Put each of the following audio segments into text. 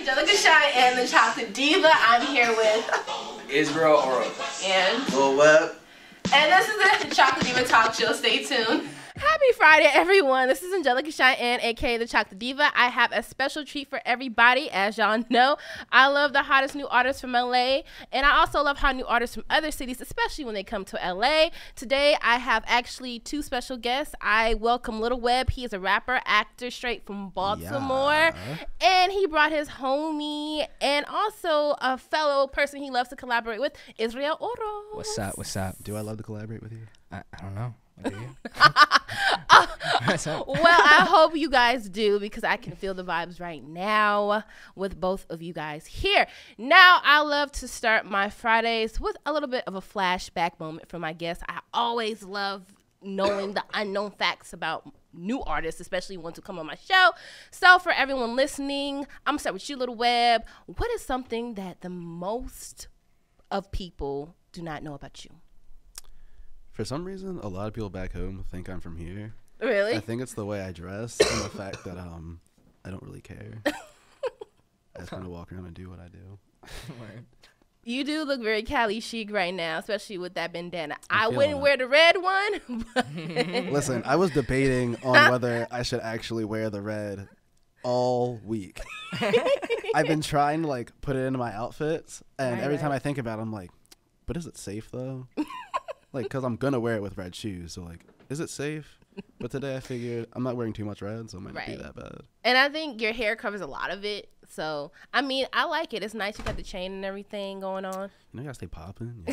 Angelica, Cheyenne, the Chocolate Diva. I'm here with Israel Oros and Lil Webb. And this is the Chocolate Diva Talk Show. Stay tuned. Happy Friday, everyone. This is Angelica Cheyenne, aka the Chocolate Diva. I have a special treat for everybody. As y'all know, I love the hottest new artists from LA, and I also love hot new artists from other cities, especially when they come to LA. Today, I have actually two special guests. I welcome Lil Webb. He is a rapper, actor, straight from Baltimore, and he brought his homie and also a fellow person he loves to collaborate with, Israel Oros. What's up? What's up? Do I love to collaborate with you? I don't know. Do you? Well, I hope you guys do, because I can feel the vibes right now with both of you guys here. Now, I love to start my Fridays with a little bit of a flashback moment for my guests. I always love knowing the unknown facts about new artists, especially ones who come on my show. So for everyone listening, I'm gonna start with you, Lil Webb. What is something that the most of people do not know about you? For some reason, a lot of people back home think I'm from here. Really? I think it's the way I dress and the fact that I don't really care. I just kind of walk around and do what I do. You do look very Cali chic right now, especially with that bandana. I wouldn't wear the red one. Listen, I was debating on whether I should actually wear the red all week. I've been trying to like put it into my outfits, and every time I think about it, I'm like, but is it safe though? Like, because I'm going to wear it with red shoes. So, like, is it safe? But today I figured I'm not wearing too much red, so it might not be that bad. And I think your hair covers a lot of it. So, I mean, I like it. It's nice. You got the chain and everything going on. You know, you got to stay popping.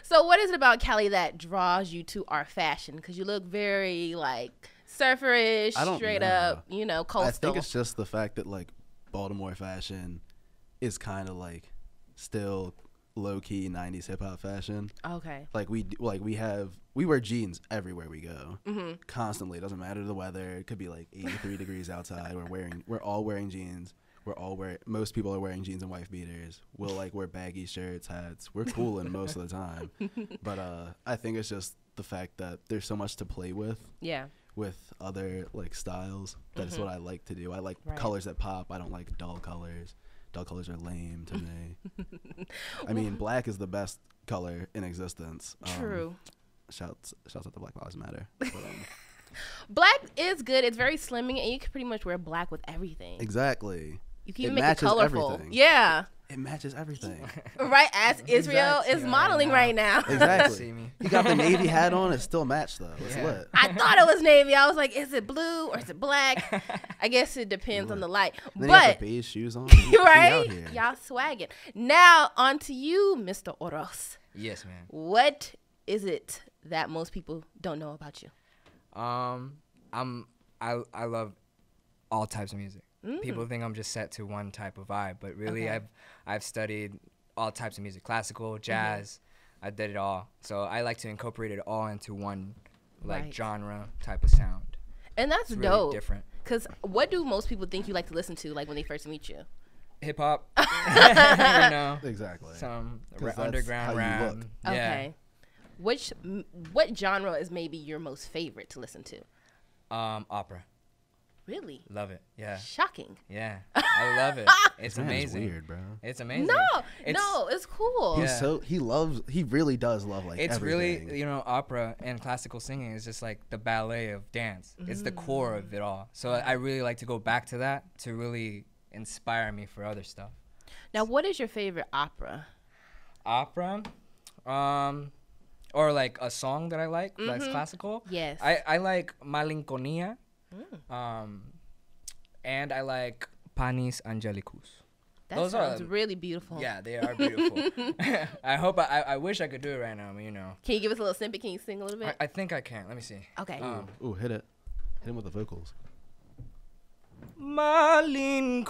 So, what is it about Cali that draws you to our fashion? Because you look very, like, surferish, straight up, you know, coastal. I think it's just the fact that, like, Baltimore fashion is kind of, like, still low-key 90s hip-hop fashion. Okay. Like we wear jeans everywhere we go. Constantly. It doesn't matter the weather. It could be like 83 degrees outside. We're all wearing jeans. Most people are wearing jeans and wife beaters. We'll like wear baggy shirts, hats. We're coolin' most of the time. But I think it's just the fact that there's so much to play with. Yeah. With other like styles. That's what I like to do. I like colors that pop. I don't like dull colors. Dull colors are lame to me. I mean, black is the best color in existence. True. Shouts out to Black Lives Matter. But, black is good. It's very slimming, and you can pretty much wear black with everything. Exactly. You can even make it colorful. Everything. Yeah. It matches everything. Right, as Israel is modeling right now. Exactly. He got the navy hat on. It still matched, though. It's lit. I thought it was navy. I was like, is it blue or is it black? I guess it depends on the light. Then you got the beige shoes on. Right? Y'all swagging. Now, on to you, Mr. Oros. Yes, man. What is it that most people don't know about you? I love all types of music. People think I'm just set to one type of vibe, but really I've studied all types of music, classical, jazz. I did it all. So I like to incorporate it all into one genre type of sound. And that's it's dope. Really different. Because what do most people think you like to listen to, like when they first meet you? Hip hop. You know. Exactly. Some underground rap. Yeah. Okay. What genre is maybe your most favorite to listen to? Opera. Really? Love it. Yeah. Shocking. Yeah. I love it. It's amazing. It's weird, bro. It's amazing. No, it's cool. Yeah. He really does love like it's everything. Really, you know, opera and classical singing is just like the ballet of dance. It's the core of it all. So I really like to go back to that to really inspire me for other stuff. Now, what is your favorite opera? Opera? Or like a song that I like that's classical? Yes. I like Malinconia. And I like Panis Angelicus. That sounds really beautiful. Yeah, they are beautiful. I wish I could do it right now, but you know. Can you give us a little snippet? Can you sing a little bit? I think I can. Let me see. Okay. Ooh, hit it. Hit him with the vocals. Malinconia,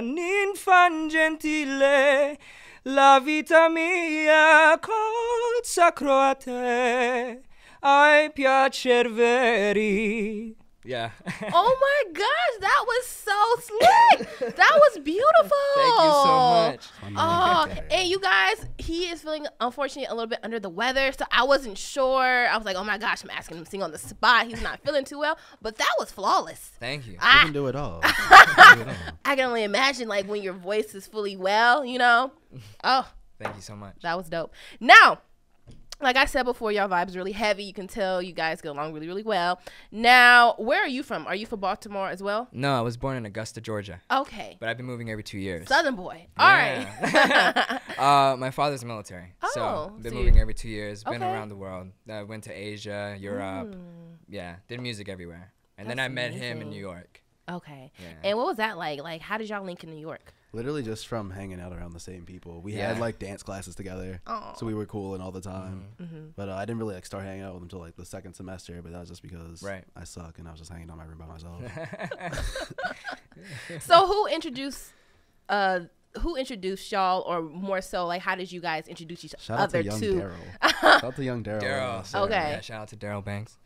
ninfan gentile, la vita mia consacro a te, ai piacer veri. Yeah. Oh my gosh, that was so slick. That was beautiful. Thank you so much. Oh, and you guys, he is feeling, unfortunately, a little bit under the weather, so I wasn't sure. I was like, oh my gosh, I'm asking him to sing on the spot. He's not feeling too well, but that was flawless. Thank you. You can do it all. I can only imagine like when your voice is fully well, you know. Oh, thank you so much. That was dope. Now, like I said before, y'all vibes really heavy. You can tell you guys get along really, really well. Now, where are you from? Are you from Baltimore as well? No, I was born in Augusta, Georgia. Okay. But I've been moving every 2 years. Southern boy. All right. My father's military. Oh, so been so moving every 2 years. Been Okay. around the world. Went to Asia, Europe. Yeah, did music everywhere. And then I That's met him in amazing. New York. Okay. Yeah. And what was that like? Like, how did y'all link in New York? Literally just from hanging out around the same people. We Yeah. had like dance classes together, so we were cool and all the time. But I didn't really like start hanging out with them until like the second semester. But that was just because I suck and I was just hanging out in my room by myself. So who introduced y'all, or more so, like, how did you guys introduce each Shout out other to young to? Daryl. Shout out to young Daryl. Daryl. Okay. Yeah, shout out to Daryl Banks.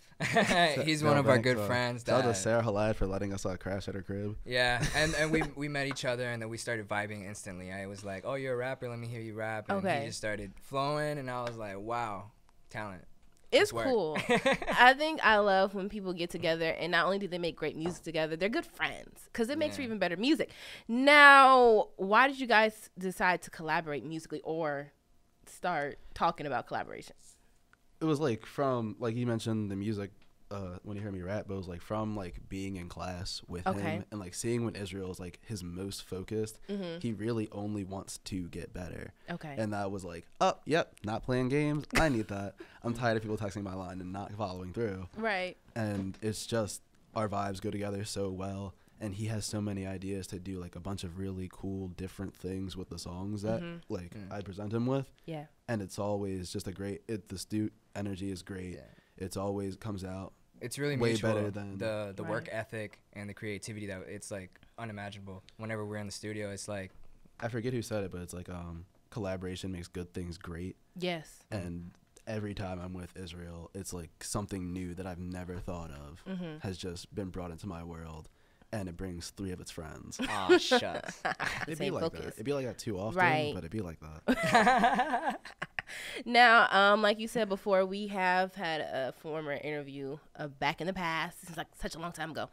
He's one of our good friends. Shout out to Sarah Halad for letting us crash at her crib. Yeah, and we met each other, and then we started vibing instantly. I was like, oh, you're a rapper, let me hear you rap. And he just started flowing, and I was like, wow, talent. It's cool. I think I love when people get together, and not only do they make great music together, they're good friends, because it makes for even better music. Now, why did you guys decide to collaborate musically or start talking about collaborations? It was like from, like you mentioned the music when you heard me rap, but it was like from like being in class with him and like seeing when Israel is like his most focused, he really only wants to get better. Okay. And that was like, oh, yep, not playing games. I need that. I'm tired of people texting my line and not following through. Right. And it's just our vibes go together so well. And he has so many ideas to do like a bunch of really cool different things with the songs that like I present him with. Yeah. And it's always just a great, the stu energy is great. Yeah. It's always comes out. It's really way mutual. better than the work ethic and the creativity that it's like unimaginable. Whenever we're in the studio, it's like, I forget who said it, but it's like collaboration makes good things great. Yes. And every time I'm with Israel, it's like something new that I've never thought of has just been brought into my world. And it brings 3 of its friends. Oh, shucks. It'd be like that. It'd be like that too often, but it'd be like that. Now, like you said before, we have had a former interview back in the past. It's like such a long time ago.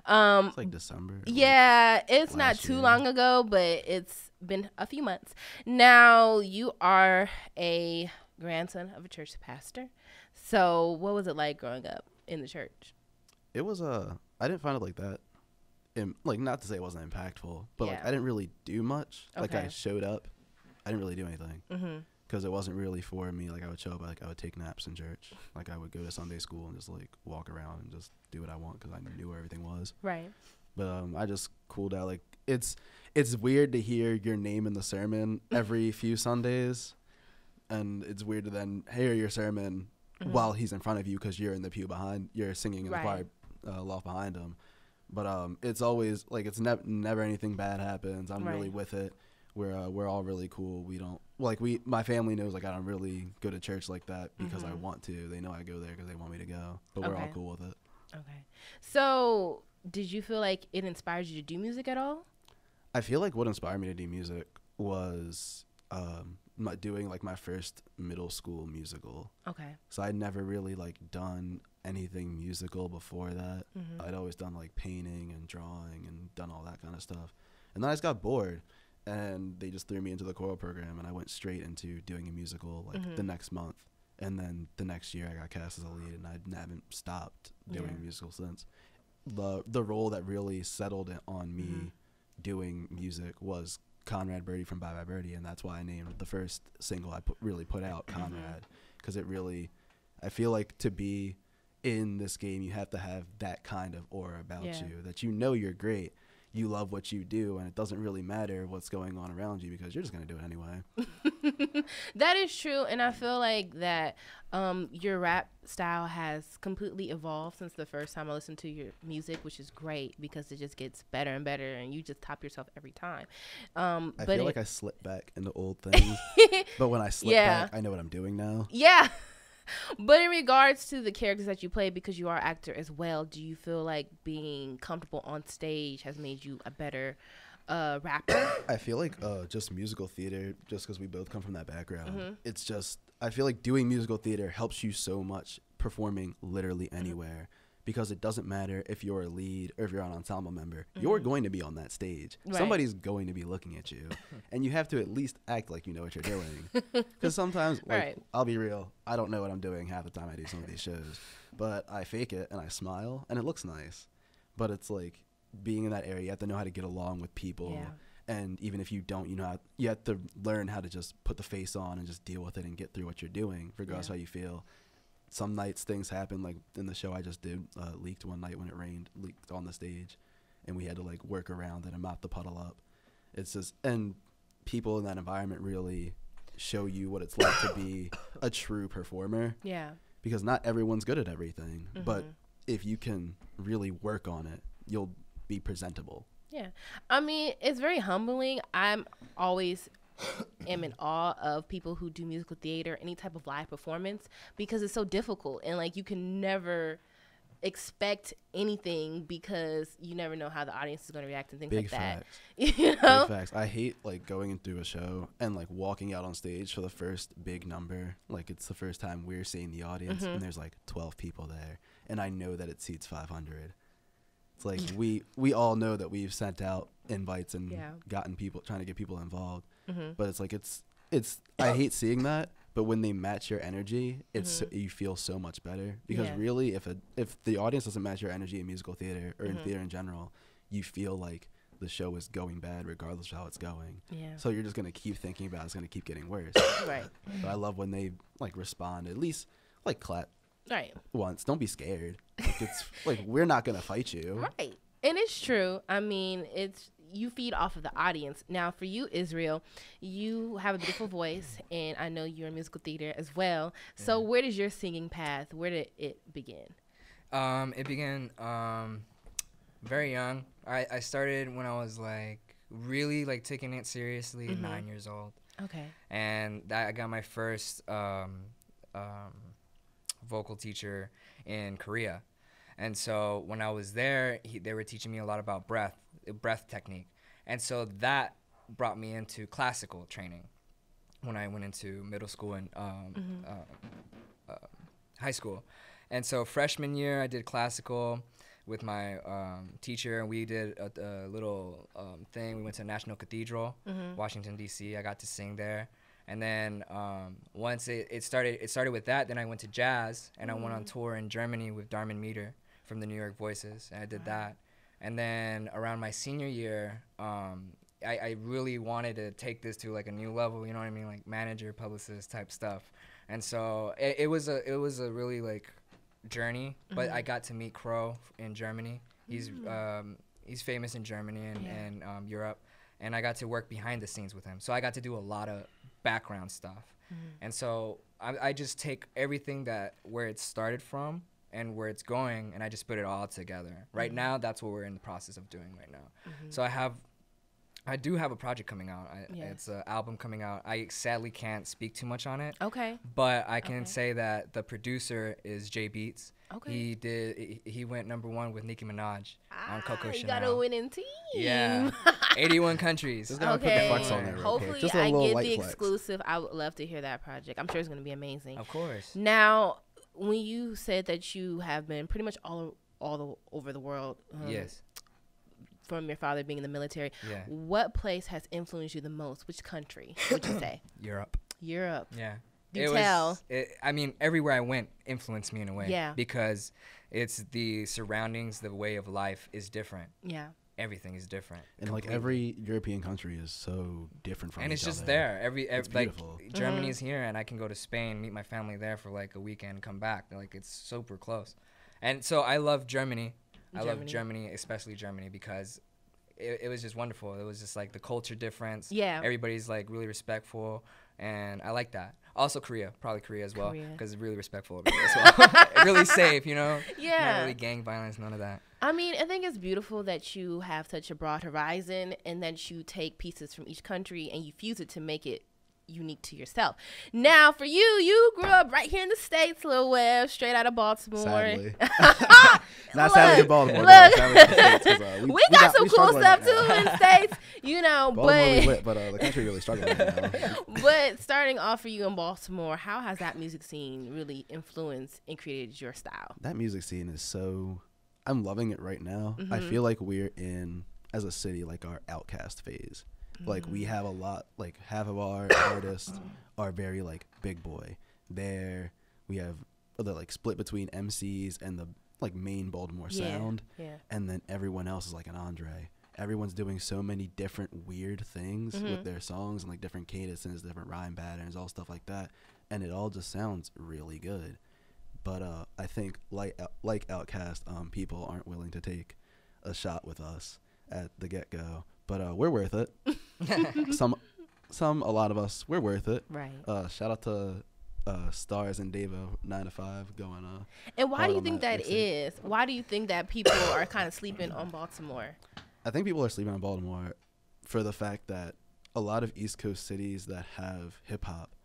It's like December. Yeah, it's not too long ago, but it's been a few months. Now, you are a grandson of a church pastor. So what was it like growing up in the church? It was I didn't find it like that. Like, not to say it wasn't impactful, but like I didn't really do much. Like I showed up, I didn't really do anything because it wasn't really for me. Like I would show up, like I would take naps in church, like I would go to Sunday school and just like walk around and just do what I want because I knew where everything was. Right. But I just cooled out. Like it's weird to hear your name in the sermon every few Sundays, and it's weird to then hear your sermon while he's in front of you because you're in the pew behind, you're singing in the choir loft behind him. But it's always like it's never anything bad happens. I'm really with it. We're all really cool. We don't like my family knows like I don't really go to church like that because I want to. They know I go there because they want me to go. But we're all cool with it. Okay. So did you feel like it inspired you to do music at all? I feel like what inspired me to do music was doing like my first middle school musical. Okay. So I'd never really like done anything musical before that. I'd always done like painting and drawing and done all that kind of stuff. And then I just got bored and they just threw me into the choral program and I went straight into doing a musical like the next month. And then the next year I got cast as a lead and I haven't stopped doing musical since. The role that really settled it on me doing music was Conrad Birdie from Bye Bye Birdie, and that's why I named the first single I really put out Conrad, because it really, I feel like to be in this game you have to have that kind of aura about you, that you know you're great, you love what you do, and it doesn't really matter what's going on around you because you're just going to do it anyway. That is true, and I feel like that your rap style has completely evolved since the first time I listened to your music, which is great because it just gets better and better, and you just top yourself every time. I feel like I slip back into old things, but when I slip back, I know what I'm doing now. Yeah. But in regards to the characters that you play, because you are an actor as well, do you feel like being comfortable on stage has made you a better rapper? I feel like just musical theater, just because we both come from that background, it's just, I feel like doing musical theater helps you so much performing literally anywhere, because it doesn't matter if you're a lead or if you're an ensemble member. You're going to be on that stage. Right. Somebody's going to be looking at you, and you have to at least act like you know what you're doing. Because sometimes, like, Right. I'll be real, I don't know what I'm doing half the time I do some of these shows, but I fake it and I smile and it looks nice. But it's like being in that area, you have to know how to get along with people. Yeah. And even if you don't, you have to learn how to just put the face on and just deal with it and get through what you're doing, regardless how you feel. Some nights things happen, like in the show I just did, leaked one night when it rained, leaked on the stage, and we had to like work around it and mop the puddle up. It's just, and people in that environment really show you what it's like to be a true performer. Yeah. Because not everyone's good at everything, but if you can really work on it, you'll be presentable. Yeah. I mean, it's very humbling. I'm always am in awe of people who do musical theater, any type of live performance, because it's so difficult. And like, you can never expect anything because you never know how the audience is going to react and things like that. You know? Big facts. I hate like going into a show and like walking out on stage for the first big number. Like it's the first time we're seeing the audience and there's like 12 people there. And I know that it seats 500. It's like we all know that we've sent out invites and gotten people, trying to get people involved. But it's like it's I hate seeing that. But when they match your energy, it's you feel so much better. Because really, if the audience doesn't match your energy in musical theater or in theater in general, you feel like the show is going bad regardless of how it's going. Yeah. So you're just gonna keep thinking about it. It's gonna keep getting worse. Right. But I love when they like respond, at least like clap. Right. Once. Don't be scared. Like it's like we're not gonna fight you. Right. And it's true. I mean, it's you feed off of the audience. Now, for you, Israel, you have a beautiful voice, and I know you're in musical theater as well. So where does your singing path, where did it begin? It began very young. I started when I was like really like taking it seriously, 9 years old. Okay. And I got my first vocal teacher in Korea. And so when I was there, they were teaching me a lot about breath technique. And so that brought me into classical training when I went into middle school and high school. And so freshman year, I did classical with my teacher, and we did a little thing. We went to National Cathedral, Washington, D.C. I got to sing there. And then once it started with that, then I went to jazz, and I went on tour in Germany with Darman Meter from the New York Voices, and I did that. And then around my senior year, I really wanted to take this to like a new level, you know what I mean, like manager, publicist type stuff. And so it was a really like journey, but I got to meet Crow in Germany. He's famous in Germany and Europe, and I got to work behind the scenes with him. So I got to do a lot of background stuff. And so I just take everything where it started from and where it's going, and I just put it all together. Right now, that's what we're in the process of doing right now. So I do have a project coming out. It's an album coming out. I sadly can't speak too much on it. Okay. But I can say that the producer is Jay Beats. Okay. He went #1 with Nicki Minaj on Coco Chanel. You got a winning team. Yeah. 81 countries. Just gotta put the flex on there. Hopefully, just I get the exclusive. I would love to hear that project. I'm sure it's gonna be amazing. Of course. Now, when you said that you have been pretty much all over the world. Yes. From your father being in the military, what place has influenced you the most? Which country would you say? Europe. Europe. Yeah. I mean, everywhere I went influenced me in a way. Yeah. Because it's the surroundings, the way of life is different. Yeah. Everything is different. And completely. Like every European country is so different from each other. And it's just there. It's like Germany is here, and I can go to Spain, meet my family there for like a weekend, and come back. Like it's super close. And so I love Germany. I love Germany, especially Germany, because it was just wonderful. It was just like the culture difference. Yeah. Everybody's like really respectful, and I like that. Also probably Korea as well, because it's really respectful over there as well. Really safe, you know? Yeah. Not really gang violence, none of that. I mean, I think it's beautiful that you have such a broad horizon and that you take pieces from each country and you fuse it to make it unique to yourself. Now, for you, you grew up right here in the States, Lil Webb, straight out of Baltimore. Sadly. Not sadly in Baltimore. Look. Sadly in the States, we got some cool stuff too in the States, you know. Baltimore we lit, but the country really struggling right now. But starting off for you in Baltimore, how has that music scene really influenced and created your style? That music scene is so, I'm loving it right now. I feel like we're in, as a city, like our outcast phase. Like we have a lot, like half of our artists are very like big boy. They're like split between MCs and the like main Baltimore sound. Yeah. And then everyone else is like an Andre. Everyone's doing so many different weird things with their songs and like different cadences, different rhyme patterns, all stuff like that. And it all just sounds really good. But I think like Outkast, people aren't willing to take a shot with us at the get-go. But we're worth it. A lot of us, we're worth it. Right. Shout out to Stars and Dava 9 to 5 going. And why do you think that is? Why do you think that people are kind of sleeping on Baltimore? I think people are sleeping on Baltimore for the fact that a lot of East Coast cities that have hip hop,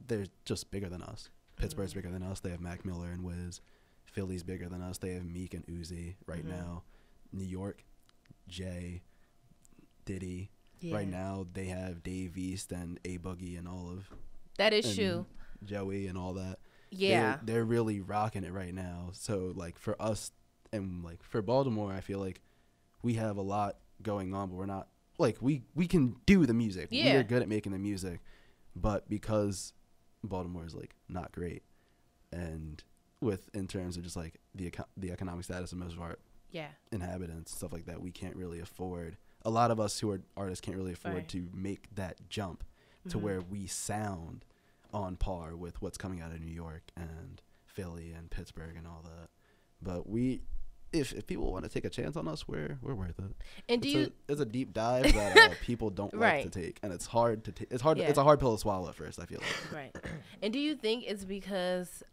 they're just bigger than us. Pittsburgh's bigger than us. They have Mac Miller and Wiz. Philly's bigger than us. They have Meek and Uzi right now. New York, Jay, Diddy. Yeah. Right now they have Dave East and A Boogie and all of that is true. Joey and all that. Yeah, they're really rocking it right now. So like for us and like for Baltimore, I feel like we have a lot going on, but we're not like we can do the music. Yeah, we're good at making the music, but because Baltimore is like not great, and in terms of just like the economic status of most of our inhabitants, stuff like that, we can't really afford. A lot of us who are artists can't really afford to make that jump to where we sound on par with what's coming out of New York and Philly and Pittsburgh and all that. But if people want to take a chance on us, we're worth it. And it's a deep dive that people don't like to take, and it's hard to take. It's hard. Yeah. It's a hard pill to swallow at first, I feel like. Right. And do you think it's because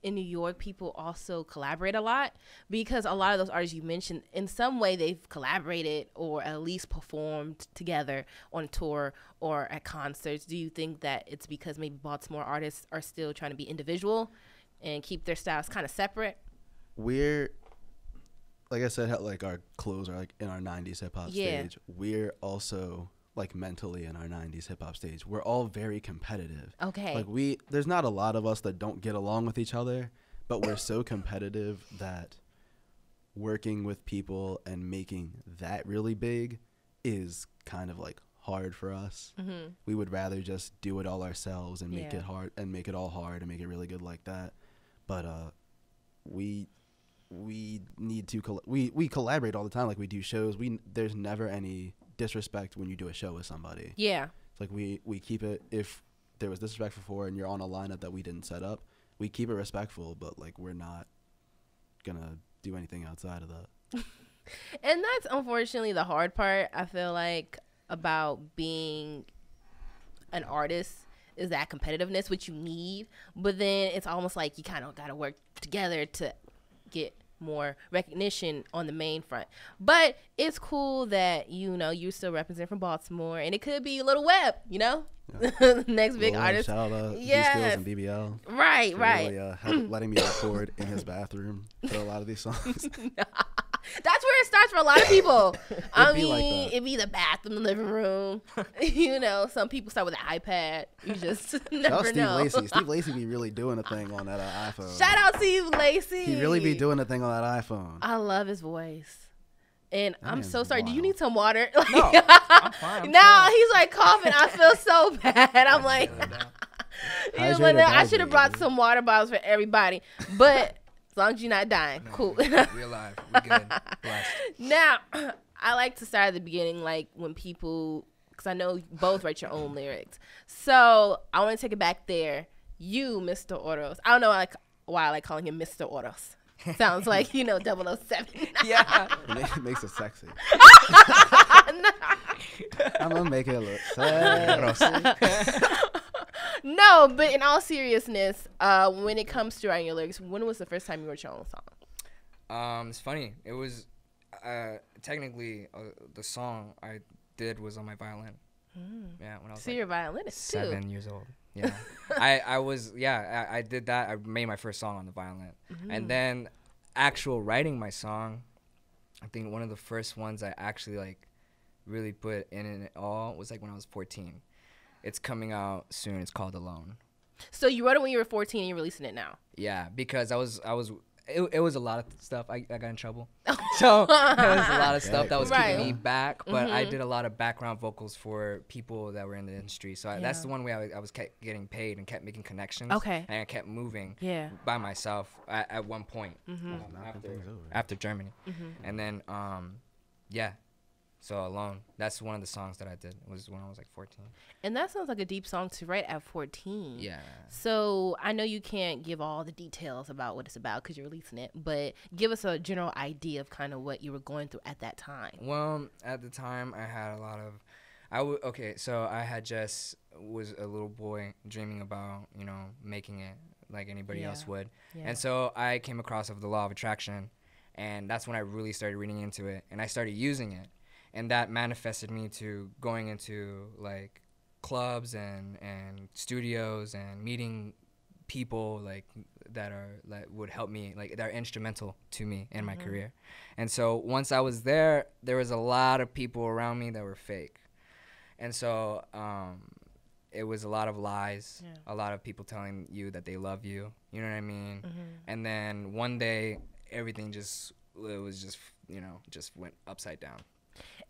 in New York, people also collaborate a lot? Because a lot of those artists you mentioned, in some way, they've collaborated or at least performed together on tour or at concerts. Do you think that it's because maybe Baltimore artists are still trying to be individual and keep their styles kind of separate? We're, like I said, how like our clothes are like in our 90s hip hop stage. We're also like mentally in our 90s hip hop stage. We're all very competitive. Okay. Like there's not a lot of us that don't get along with each other, but we're so competitive that working with people and making that really big is kind of like hard for us. We would rather just do it all ourselves and make it hard and make it all hard and make it really good like that. But we need to we collaborate all the time. Like we do shows. There's never any disrespect when you do a show with somebody. Yeah. It's like we keep it, if there was disrespect before and you're on a lineup that we didn't set up, we keep it respectful, but like we're not gonna do anything outside of that. And that's unfortunately the hard part, I feel like, about being an artist, is that competitiveness, which you need, but then it's almost like you kind of got to work together to get more recognition on the main front. But it's cool that, you know, you still represent from Baltimore, and it could be Lil Webb, you know, next big artist. Shout out Skills and BBL. Right. Really, letting me record in his bathroom for a lot of these songs. That's where it starts for a lot of people. I mean, like it'd be the bathroom, the living room. You know, some people start with an iPad. You just never know. Steve Lacy be really doing a thing on that iPhone. Shout out Steve Lacy. He really be doing a thing on that iPhone. I love his voice. And I'm so sorry. Wild. Do you need some water? No, I'm fine. Now he's like coughing. I feel so bad. I'm like, I should have brought some water bottles for everybody. But as long as you're not dying, cool. We're alive. We're good. Blessed. Now, I like to start at the beginning, like when people, because I know you both write your own lyrics. So I want to take it back there. You, Mr. Oros. I don't know why I like calling him Mr. Oros. Sounds like, you know, 007. Yeah. It makes it sexy. I'm going to make it look sexy. No, but in all seriousness, when it comes to writing your lyrics, when was the first time you wrote your own song? It's funny. It was technically the song I did was on my violin. Yeah, when I was So you're a violinist 7 years old. Yeah, I did that. I made my first song on the violin, and then actual writing my song. I think one of the first ones I actually like really put in it all was like when I was 14. It's coming out soon. It's called Alone. So you wrote it when you were 14 and you're releasing it now? Yeah, because it was a lot of stuff. I got in trouble. So it was a lot of stuff that was keeping me back. But I did a lot of background vocals for people that were in the industry. So that's the one way I was kept getting paid and kept making connections. Okay. And I kept moving by myself at one point after Germany. And then, so Alone, that's one of the songs that I did. It was when I was like 14. And that sounds like a deep song to write at 14. Yeah. So I know you can't give all the details about what it's about because you're releasing it, but give us a general idea of kind of what you were going through at that time. Well, at the time, I had a lot of, so I had just was a little boy dreaming about, making it like anybody else would. Yeah. And so I came across of the law of attraction, and that's when I really started reading into it, and I started using it. And that manifested me to going into like clubs and studios and meeting people like that would help me, like that are instrumental to me in my career. And so once I was there was a lot of people around me that were fake. And so it was a lot of lies, a lot of people telling you that they love you, you know what I mean? And then one day everything just went upside down.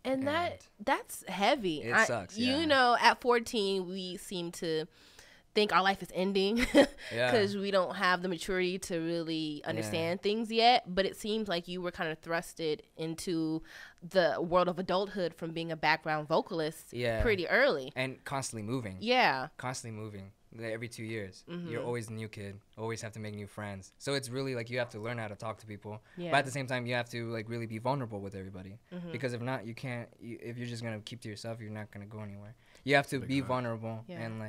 And that's heavy. It sucks. Yeah. At 14, we seem to think our life is ending because we don't have the maturity to really understand things yet. But it seems like you were kind of thrusted into the world of adulthood from being a background vocalist pretty early. And constantly moving. Yeah. Constantly moving. Every 2 years. You're always a new kid. Always have to make new friends. So it's really like you have to learn how to talk to people. Yeah. But at the same time, you have to like really be vulnerable with everybody. Because if not, you can't. If you're just going to keep to yourself, you're not going to go anywhere. You have to be vulnerable. And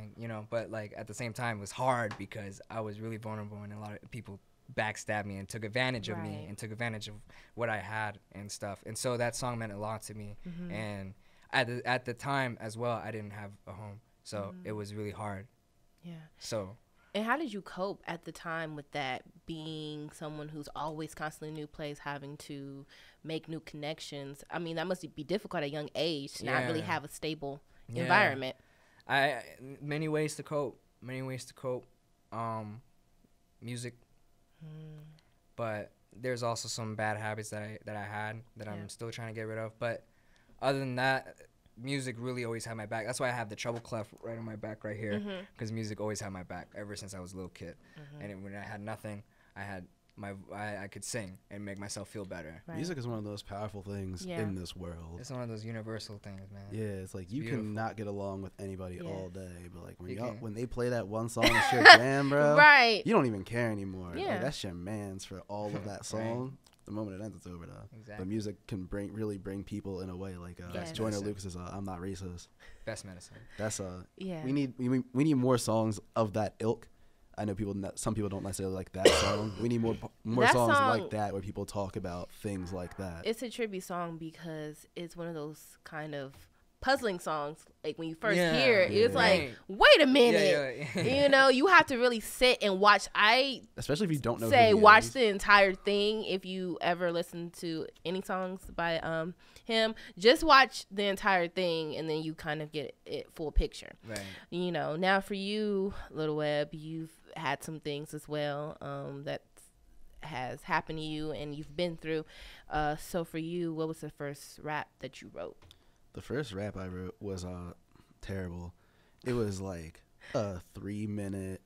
but like at the same time, it was hard because I was really vulnerable and a lot of people backstabbed me and took advantage of me and took advantage of what I had and stuff. And so that song meant a lot to me. And at the time as well, I didn't have a home. So it was really hard. Yeah. So. And how did you cope at the time with that, being someone who's always constantly in new place, having to make new connections? I mean, that must be difficult at a young age to not really have a stable environment. Many ways to cope. Music. But there's also some bad habits that I had that I'm still trying to get rid of. But other than that, music really always had my back. That's why I have the treble clef right on my back right here, because music always had my back ever since I was a little kid. And when I had nothing, I could sing and make myself feel better. Right. Music is one of those powerful things in this world. It's one of those universal things, man. Yeah, it's like you cannot get along with anybody all day, but like when they play that one song, it's your jam, bro. Right. You don't even care anymore. Yeah. Like, that's your man's for all of that song. The moment it ends, it's over though. Exactly. But music can really bring people in a way, like Joyner Lucas's "I'm Not Racist." Best medicine. That's we need more songs of that ilk. I know some people don't necessarily like that song. We need more songs like that where people talk about things like that. It's a tribute song because it's one of those kind of puzzling songs. Like when you first hear it, it's like, wait a minute. You have to really sit and watch. Especially if you don't know. Watch the entire thing. If you ever listen to any songs by him, just watch the entire thing and then you kind of get it full picture. Right. Now for you, Lil Webb, you've had some things as well that has happened to you and you've been through. So for you, what was the first rap that you wrote? The first rap I wrote was terrible. It was like a 3-minute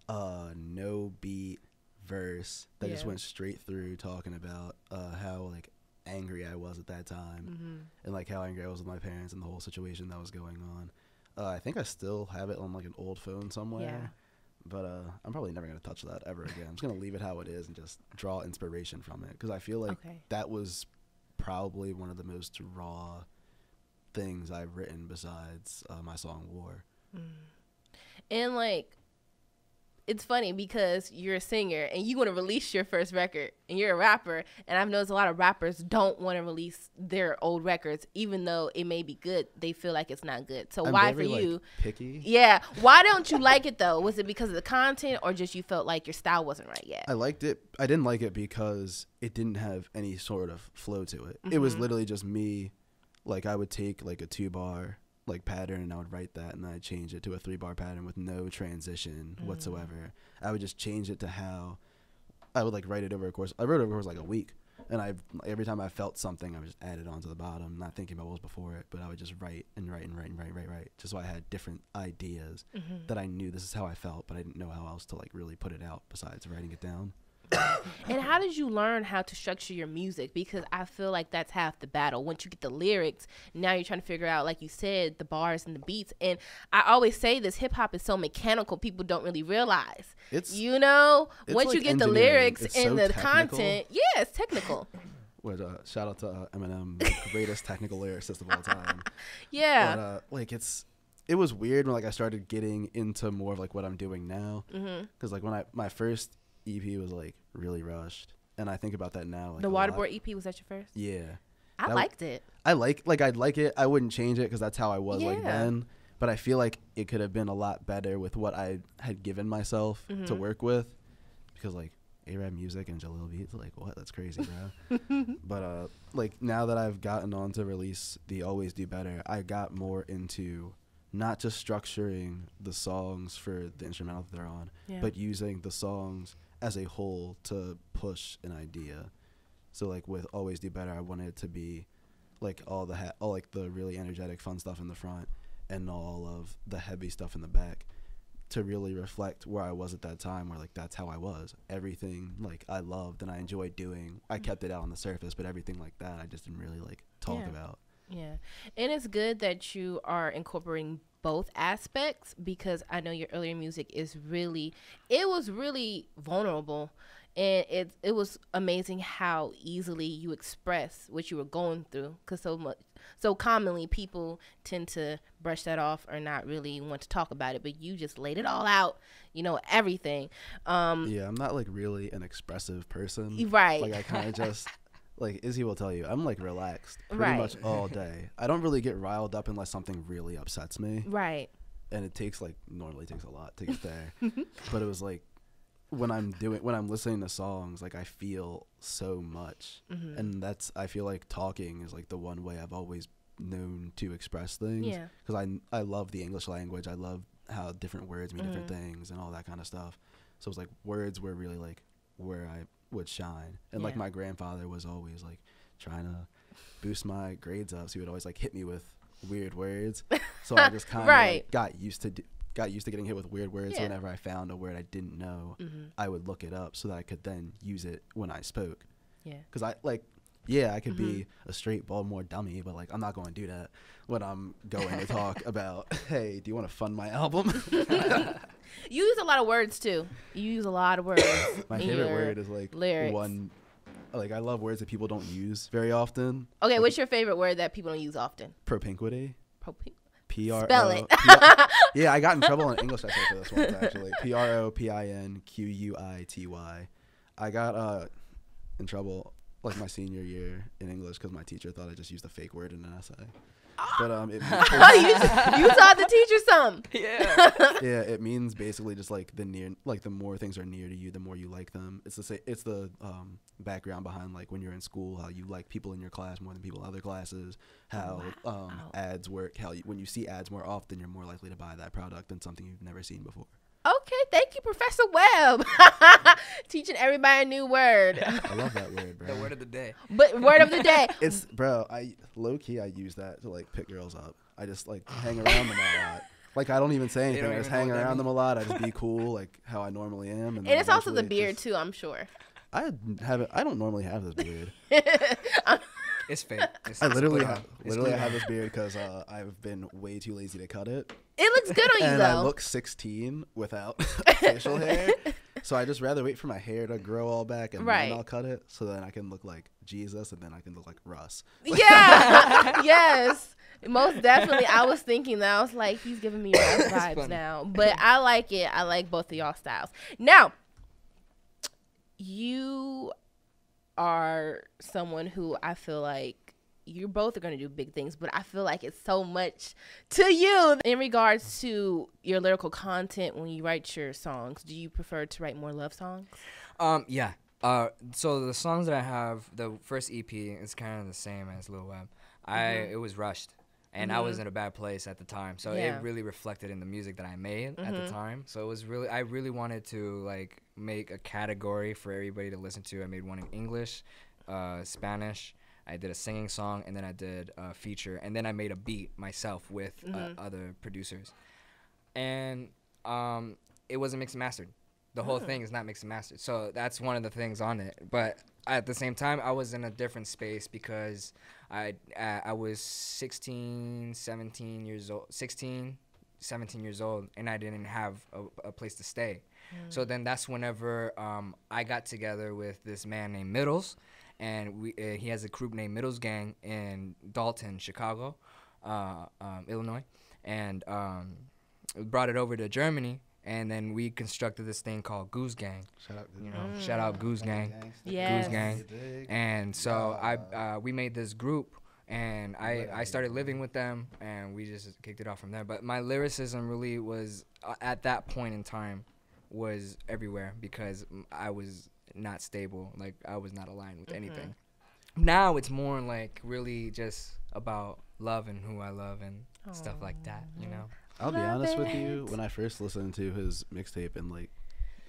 no beat verse that just went straight through talking about how like angry I was at that time and like how angry I was with my parents and the whole situation that was going on. I think I still have it on like an old phone somewhere. But I'm probably never going to touch that ever again. I'm just going to leave it how it is and just draw inspiration from it because I feel like that was probably one of the most raw things I've written besides my song War. And like it's funny because you're a singer and you want to release your first record and you're a rapper, and I've noticed a lot of rappers don't want to release their old records even though it may be good. They feel like it's not good. So why for you? Picky. Yeah. Why don't you like it though? Was it because of the content or just you felt like your style wasn't right yet? I liked it. I didn't like it because it didn't have any sort of flow to it. It was literally just me. Like I would take like a 2-bar like pattern and I would write that and then I'd change it to a 3-bar pattern with no transition whatsoever. I would just change it to how I would like write it over a course. I wrote it over a course like a week, and every time I felt something I would just add it onto the bottom, not thinking about what was before it, but I would just write just so I had different ideas that I knew this is how I felt, but I didn't know how else to like really put it out besides writing it down. And how did you learn how to structure your music? Because I feel like that's half the battle. Once you get the lyrics, now you're trying to figure out, like you said, the bars and the beats. And I always say this, hip hop is so mechanical, people don't really realize. Once like you get the lyrics and the content, yeah, it's technical. Shout out to Eminem, the greatest technical lyricist of all time. Yeah. But it was weird when like I started getting into more of like what I'm doing now. Because like when my first EP was like really rushed, and I think about that now. Like the Waterboard EP, was that your first? Yeah, I liked it. I'd like it. I wouldn't change it because that's how I was like then. But I feel like it could have been a lot better with what I had given myself to work with, because like A-Rap music and Jalil beats, like what? That's crazy, bro. But like now that I've gotten on to release the Always Do Better, I got more into not just structuring the songs for the instrumental that they're on, but using the songs as a whole to push an idea. So like with Always Do Better, I wanted it to be like all like the really energetic fun stuff in the front and all of the heavy stuff in the back, to really reflect where I was at that time, where like that's how I was. Everything like I loved and I enjoyed doing, I kept it out on the surface, but everything like that I just didn't really like talk about. Yeah. And it's good that you are incorporating both aspects, because I know your earlier music was really vulnerable, and it was amazing how easily you express what you were going through, because so commonly people tend to brush that off or not really want to talk about it, but you just laid it all out, everything. I'm not like really an expressive person, right? Like I kind of just like Izzy will tell you, I'm like relaxed pretty much all day. I don't really get riled up unless something really upsets me. Right. And it normally takes a lot to get there. But it was like when I'm listening to songs, like I feel so much. And I feel like talking is like the one way I've always known to express things. Yeah. Because I love the English language. I love how different words mean different things and all that kind of stuff. So it's like words were really like where I would shine. And like my grandfather was always like trying to boost my grades up, so he would always like hit me with weird words. So I just kind of like, got used to getting hit with weird words. So whenever I found a word I didn't know, I would look it up so that I could then use it when I spoke. Because I could be a straight Baltimore dummy, but like I'm not going to do that when I'm going to talk about, hey, do you want to fund my album? You use a lot of words too. You use a lot of words. My favorite word is like lyrics. I love words that people don't use very often. Okay, like, what's your favorite word that people don't use often? Propinquity. PR. Spell it. Yeah, I got in trouble in English essay for this one actually. Propinquity. I got in trouble like my senior year in English because my teacher thought I just used a fake word in an essay. But you taught the teacher something. Yeah, it means basically just like the more things are near to you, the more you like them. It's the background behind like when you're in school, how you like people in your class more than people in other classes. How ads work. How when you see ads more often, you're more likely to buy that product than something you've never seen before. Okay, thank you, Professor Webb. Teaching everybody a new word. I love that word, bro. The word of the day. But word of the day. It's, bro, I use that to like pick girls up. I just like hang around them a lot. Like I don't even say anything. I just hang around them a lot. I just be cool, like how I normally am. And it's also the beard too, I'm sure. I don't normally have this beard. It's fake. I literally have this beard because I've been way too lazy to cut it. It looks good on you and though. I look 16 without facial hair, so I just rather wait for my hair to grow all back and then I'll cut it, so then I can look like Jesus and then I can look like Russ. Yeah. Yes. Most definitely. I was thinking that. I was like, he's giving me rough vibes funny. now. But I like it. I like both of y'all styles. Now, you are someone who I feel like you both are going to do big things, but I feel like it's so much to you in regards to your lyrical content when you write your songs. Do you prefer to write more love songs? Yeah. So the songs that I have, the first EP is kind of the same as Lil Webb. It was rushed, and I was in a bad place at the time, so it really reflected in the music that I made at the time. So it was really, I really wanted to like make a category for everybody to listen to. I made one in English, Spanish. I did a singing song, and then I did a feature, and then I made a beat myself with other producers, and it wasn't mixed and mastered. The whole thing is not mixed and mastered. So that's one of the things on it. But at the same time, I was in a different space because I was 17 years old, and I didn't have a place to stay. So then that's whenever I got together with this man named Middles, and he has a group named Middles Gang in Dalton, Chicago, Illinois, and brought it over to Germany. And then we constructed this thing called Goose Gang. Shout out Goose Gang. Yes. Goose Gang. And so we made this group, and I started living with them, and we just kicked it off from there. But my lyricism really was, at that point in time, was everywhere because I was not stable. Like, I was not aligned with anything. Now it's more like really just about love and who I love and stuff like that, you know? I'll be honest with you. When I first listened to his mixtape in like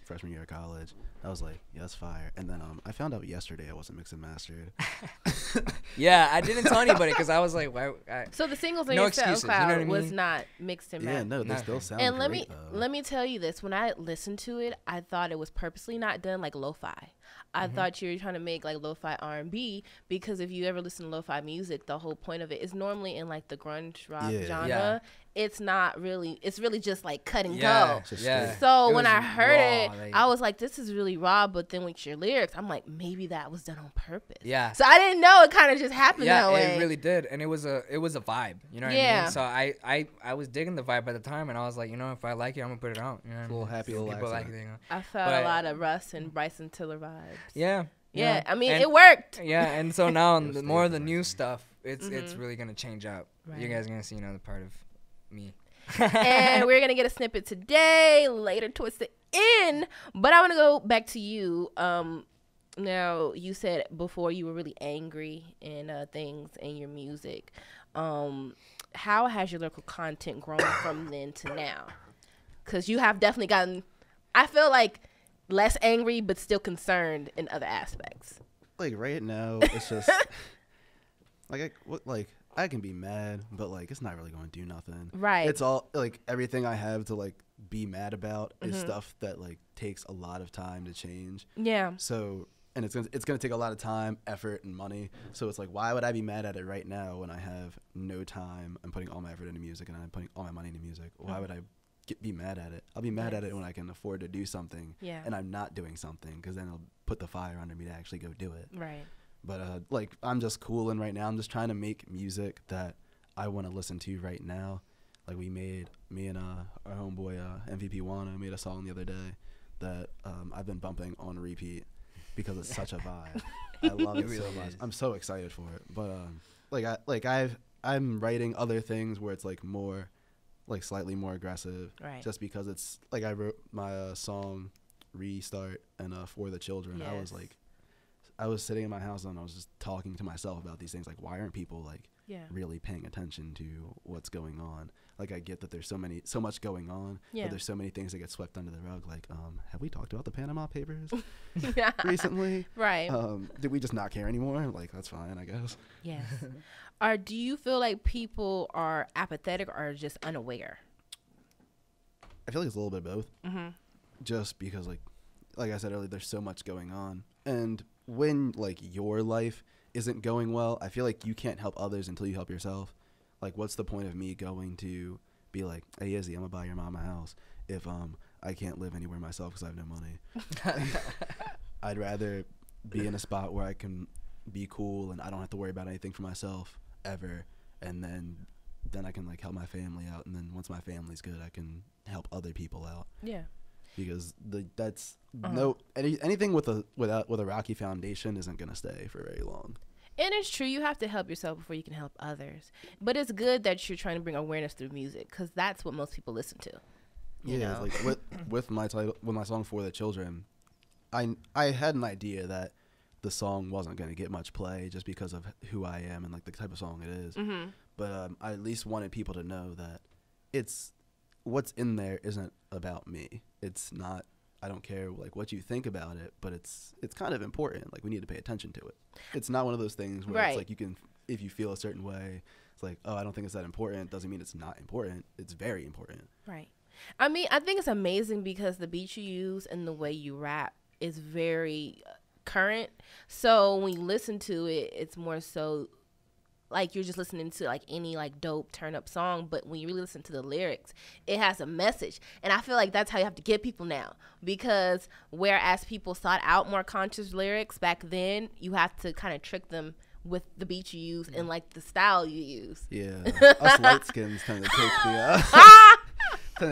freshman year of college, I was like, "Yeah, that's fire." And then I found out yesterday I wasn't mixed and mastered. Yeah, I didn't tell anybody because I was like, "Why?" So the singles on No your excuses, SoundCloud you know what I was mean? not mixed and mastered. Yeah, no, they still sound And great, let me tell you this: when I listened to it, I thought it was purposely not done like lo-fi. I thought you were trying to make like lo-fi R&B because if you ever listen to lo-fi music, the whole point of it is normally in like the grunge rock genre. Yeah. It's not really. It's really just like cut and Yeah, go. yeah. So It when was I heard raw, it, like- I was like, "This is really raw." But then with your lyrics, I'm like, maybe that was done on purpose. Yeah. So I didn't know it kind of just happened that way. It really did, and it was a vibe. You know what I mean? So I was digging the vibe at the time, and I was like, you know, if I like it, I'm gonna put it out. You know what I mean? Little happy, If little people like accident. it. I felt a lot of Russ and Bryson Tiller vibes. Yeah. Yeah, I mean, and, it worked. Yeah, and so now on the more of the new stuff, it's really gonna change up. Right. You guys are gonna see another part of me. And we're gonna get a snippet today, later towards the end. But I want to go back to you. Now you said before you were really angry and things in your music. How has your lyrical content grown from then to now? Because you have definitely gotten, I feel like, less angry but still concerned in other aspects. Like right now, it's just I can be mad, but like it's not really going to do nothing. Right. It's all like everything I have to like be mad about is stuff that like takes a lot of time to change. Yeah. So and it's gonna take a lot of time, effort, and money. So it's like, why would I be mad at it right now when I have no time? I'm putting all my effort into music and I'm putting all my money into music. Why would I be mad at it? I'll be mad at it when I can afford to do something and I'm not doing something, because then it'll put the fire under me to actually go do it. Right. But like I'm just cooling right now. I'm just trying to make music that I want to listen to right now. Like me and our homeboy MVP Wana made a song the other day that I've been bumping on repeat because it's such a vibe. I love it so much. I'm so excited for it. But I'm writing other things where it's like more, like slightly more aggressive. Right. Just because it's like I wrote my song Restart and For the Children. Yes. I was sitting in my house and I was just talking to myself about these things. Like, why aren't people like really paying attention to what's going on? Like, I get that there's so much going on, but there's so many things that get swept under the rug. Like, have we talked about the Panama Papers recently? Right. Did we just not care anymore? Like, that's fine, I guess. Yes. Or do you feel like people are apathetic or just unaware? I feel like it's a little bit of both. Just because, like I said earlier, there's so much going on. And when, like, your life isn't going well, I feel like you can't help others until you help yourself. Like, what's the point of me going to be like, hey, Izzy, I'm going to buy your mom a house if I can't live anywhere myself because I have no money? I'd rather be in a spot where I can be cool and I don't have to worry about anything for myself ever, and then then I can like help my family out, and then once my family's good, I can help other people out. Yeah. Because that's no anything with a rocky foundation isn't gonna stay for very long. And it's true, you have to help yourself before you can help others. But it's good that you're trying to bring awareness through music, because that's what most people listen to. You know? Like with my song For the Children, I had an idea that the song wasn't gonna get much play just because of who I am and like the type of song it is. Mm-hmm. But I at least wanted people to know that it's what's in there isn't about me. It's not. I don't care like what you think about it, but it's kind of important. Like we need to pay attention to it. It's not one of those things where it's like you can, if you feel a certain way, it's like, oh, I don't think it's that important. Doesn't mean it's not important. It's very important. Right. I mean, I think it's amazing because the beats you use and the way you rap is very current. So when you listen to it, it's more so like you're just listening to like any like dope turn up song, but when you really listen to the lyrics, it has a message. And I feel like that's how you have to get people now, because whereas people sought out more conscious lyrics back then, you have to kind of trick them with the beat you use and like the style you use. Yeah, us light skins tend to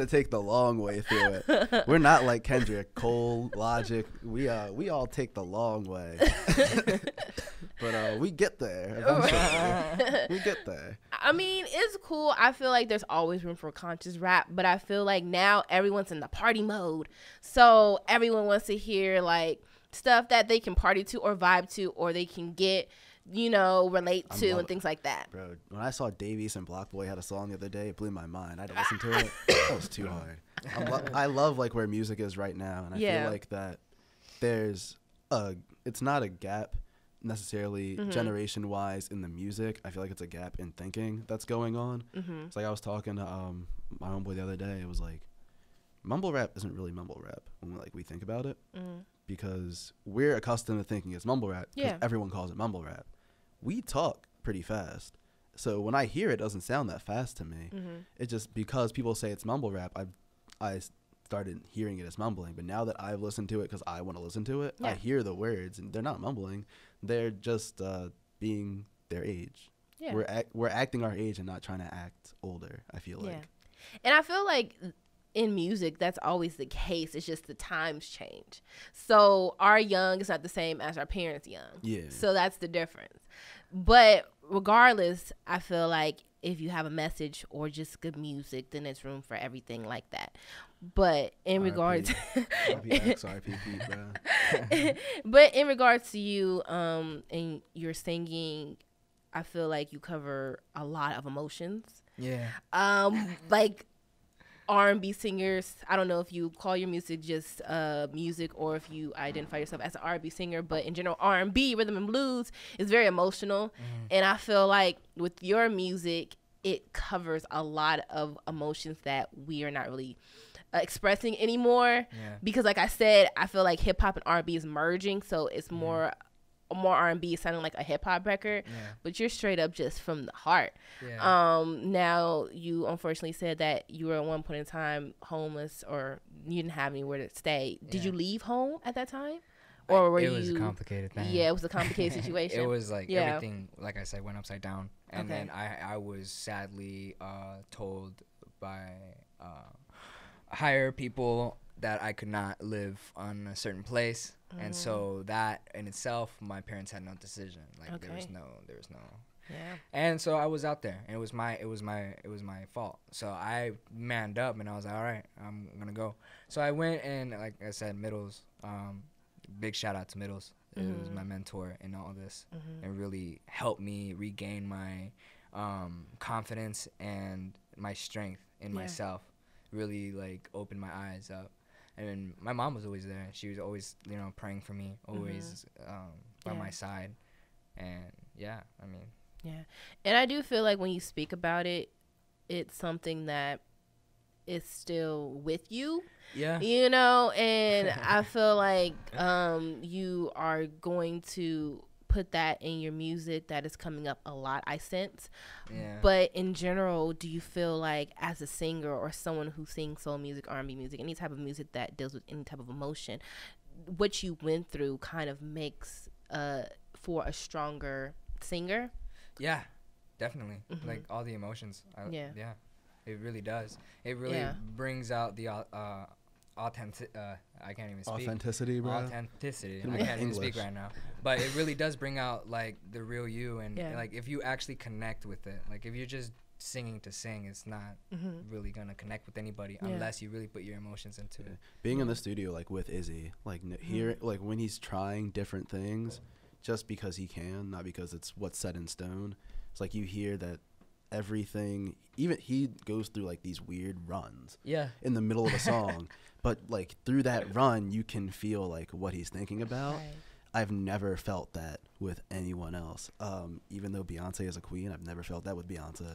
take the long way through it. We're not like Kendrick, Cole, Logic. We all take the long way. But we get there eventually. We get there. I mean, it's cool. I feel like there's always room for conscious rap, but I feel like now everyone's in the party mode. So everyone wants to hear like stuff that they can party to or vibe to, or they can get, you know, relate to and things like that. Bro, when I saw Davies and Block Boy had a song the other day, it blew my mind. I had to listen to it. That was too hard. I love like where music is right now, and I feel like that it's not a gap necessarily generation wise in the music. I feel like it's a gap in thinking that's going on. It's like I was talking to my homeboy the other day. It was like mumble rap isn't really mumble rap when we think about it, because we're accustomed to thinking it's mumble rap because everyone calls it mumble rap. We talk pretty fast, so when I hear it doesn't sound that fast to me. It's just because people say it's mumble rap, I started hearing it as mumbling. But now that I've listened to it because I want to listen to it, I hear the words and they're not mumbling. They're just being their age. We're acting our age and not trying to act older, I feel like. And I feel like in music, that's always the case. It's just the times change. So our young is not the same as our parents' young. Yeah. So that's the difference. But regardless, I feel like if you have a message or just good music, then there's room for everything like that. But in regards but in regards to you and your singing, I feel like you cover a lot of emotions. Yeah. Like R&B singers, I don't know if you call your music just music or if you identify yourself as an R&B singer, but in general, R&B, rhythm and blues, is very emotional. And I feel like with your music, it covers a lot of emotions that we are not really expressing anymore. Because like I said, I feel like hip hop and R&B is merging, so it's more R&B sounding like a hip hop record, but you're straight up just from the heart. Now you unfortunately said that you were at one point in time homeless, or you didn't have anywhere to stay. Did you leave home at that time, or were you? It was a complicated thing. Yeah, it was a complicated situation. It was like everything, like I said, went upside down, and then I was sadly told by higher people that I could not live on a certain place. And so that in itself, my parents had no decision. Like there was no. And so I was out there, and it was my fault. So I manned up, and I was like, all right, I'm gonna go. So I went, and like I said, Middles. Big shout out to Middles. It was my mentor in all this, and really helped me regain my confidence and my strength in myself. Really like opened my eyes up. And my mom was always there. She was always, praying for me, always by my side. And, I mean. Yeah. And I do feel like when you speak about it, it's something that is still with you. Yeah. And I feel like you are going to put that in your music that is coming up a lot, I sense. But in general, do you feel like as a singer or someone who sings soul music, R&B music, any type of music that deals with any type of emotion, what you went through kind of makes for a stronger singer? Yeah, Definitely. Like all the emotions. Yeah. Yeah. It really does. It really brings out the authentic. I can't even speak. Authenticity, bro. Authenticity. I can't even speak right now. But it really does bring out like the real you, and like if you actually connect with it, like if you're just singing to sing, it's not really gonna connect with anybody unless you really put your emotions into it. Being in the studio like with Izzy, like here, like when he's trying different things, just because he can, not because it's what's set in stone. It's like you hear that everything, even he goes through like these weird runs in the middle of a song, but like through that run you can feel like what he's thinking about. I've never felt that with anyone else. Even though Beyonce is a queen, I've never felt that with Beyonce.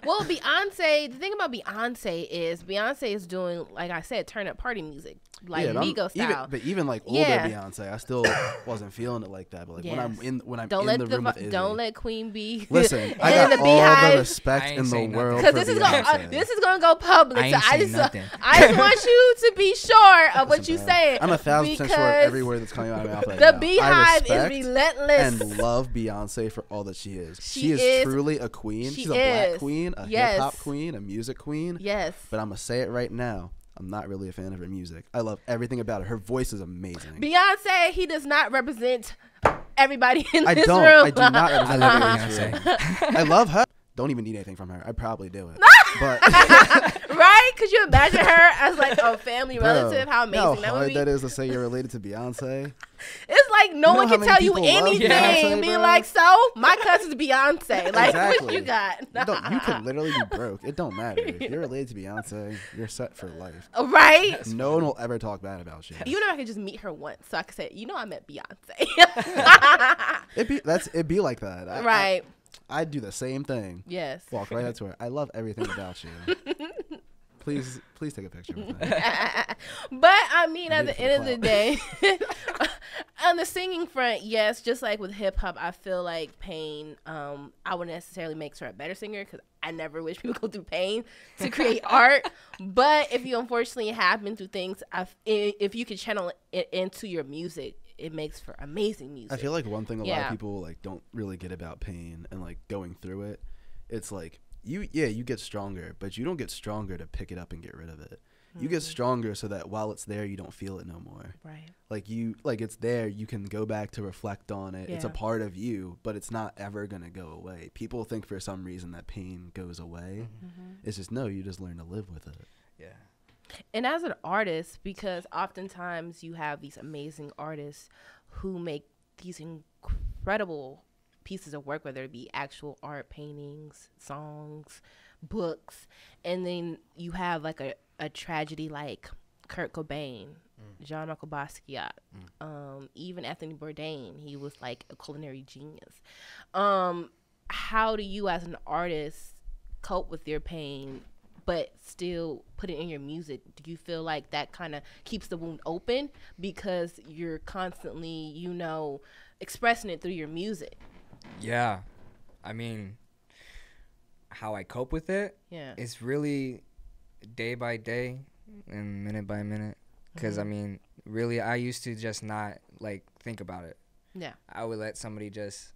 Well, Beyonce, the thing about Beyonce is doing, like I said, turn up party music, like Migos style. Even like older Beyonce, I still wasn't feeling it like that. But like when I'm in the room with Izzy, don't let Queen Bee. Listen, I got all the respect in the world for Beyonce. This is gonna go public. I just want you to be sure of what you saying. I'm 1,000% sure every word that's coming out of my mouth right now. The Beehive is relentless. And love Beyonce for all that she is. She is truly a queen. She's a black queen, a hip hop queen, a music queen. Yes. But I'm gonna say it right now. I'm not really a fan of her music. I love everything about her. Her voice is amazing. Beyonce, he does not represent everybody in this room. I do not represent Beyonce. I love her. Don't even need anything from her. I'd probably do it. But right? Could you imagine her as like a family relative? How amazing that would be. That is to say you're related to Beyonce. It's like no one can tell you anything. Beyonce, be like, so my cousin's Beyonce. Like, exactly. What you got? You could literally be broke. It don't matter. If you're related to Beyonce, you're set for life. Right? No one will ever talk bad about you. Even if I could just meet her once, so I could say, I met Beyonce. It'd be like that. Right. I'd do the same thing. Yes. Walk right up to her. I love everything about you. Please take a picture with me. But I mean, at the end of the day, on the singing front, yes, just like with hip hop, I feel like pain. I wouldn't necessarily make her a better singer because I never wish people go through pain to create art. But if you unfortunately have been through things, if you could channel it into your music, it makes for amazing music. I feel like one thing a lot of people like don't really get about pain and like going through it, it's like you get stronger, but you don't get stronger to pick it up and get rid of it. You get stronger so that while it's there, you don't feel it no more. Right. Like it's there, you can go back to reflect on it. It's a part of you, but it's not ever gonna go away. People think for some reason that pain goes away. It's just no, you just learn to live with it. Yeah. And as an artist, because oftentimes you have these amazing artists who make these incredible pieces of work, whether it be actual art, paintings, songs, books, and then you have like a tragedy like Kurt Cobain, Jean-Michel Basquiat, even Anthony Bourdain. He was like a culinary genius. How do you as an artist cope with your pain but still put it in your music? Do you feel like that kind of keeps the wound open because you're constantly, expressing it through your music? Yeah. I mean, how I cope with it, it's really day by day and minute by minute. Because, I mean, really, I used to just not, think about it. Yeah. I would let somebody just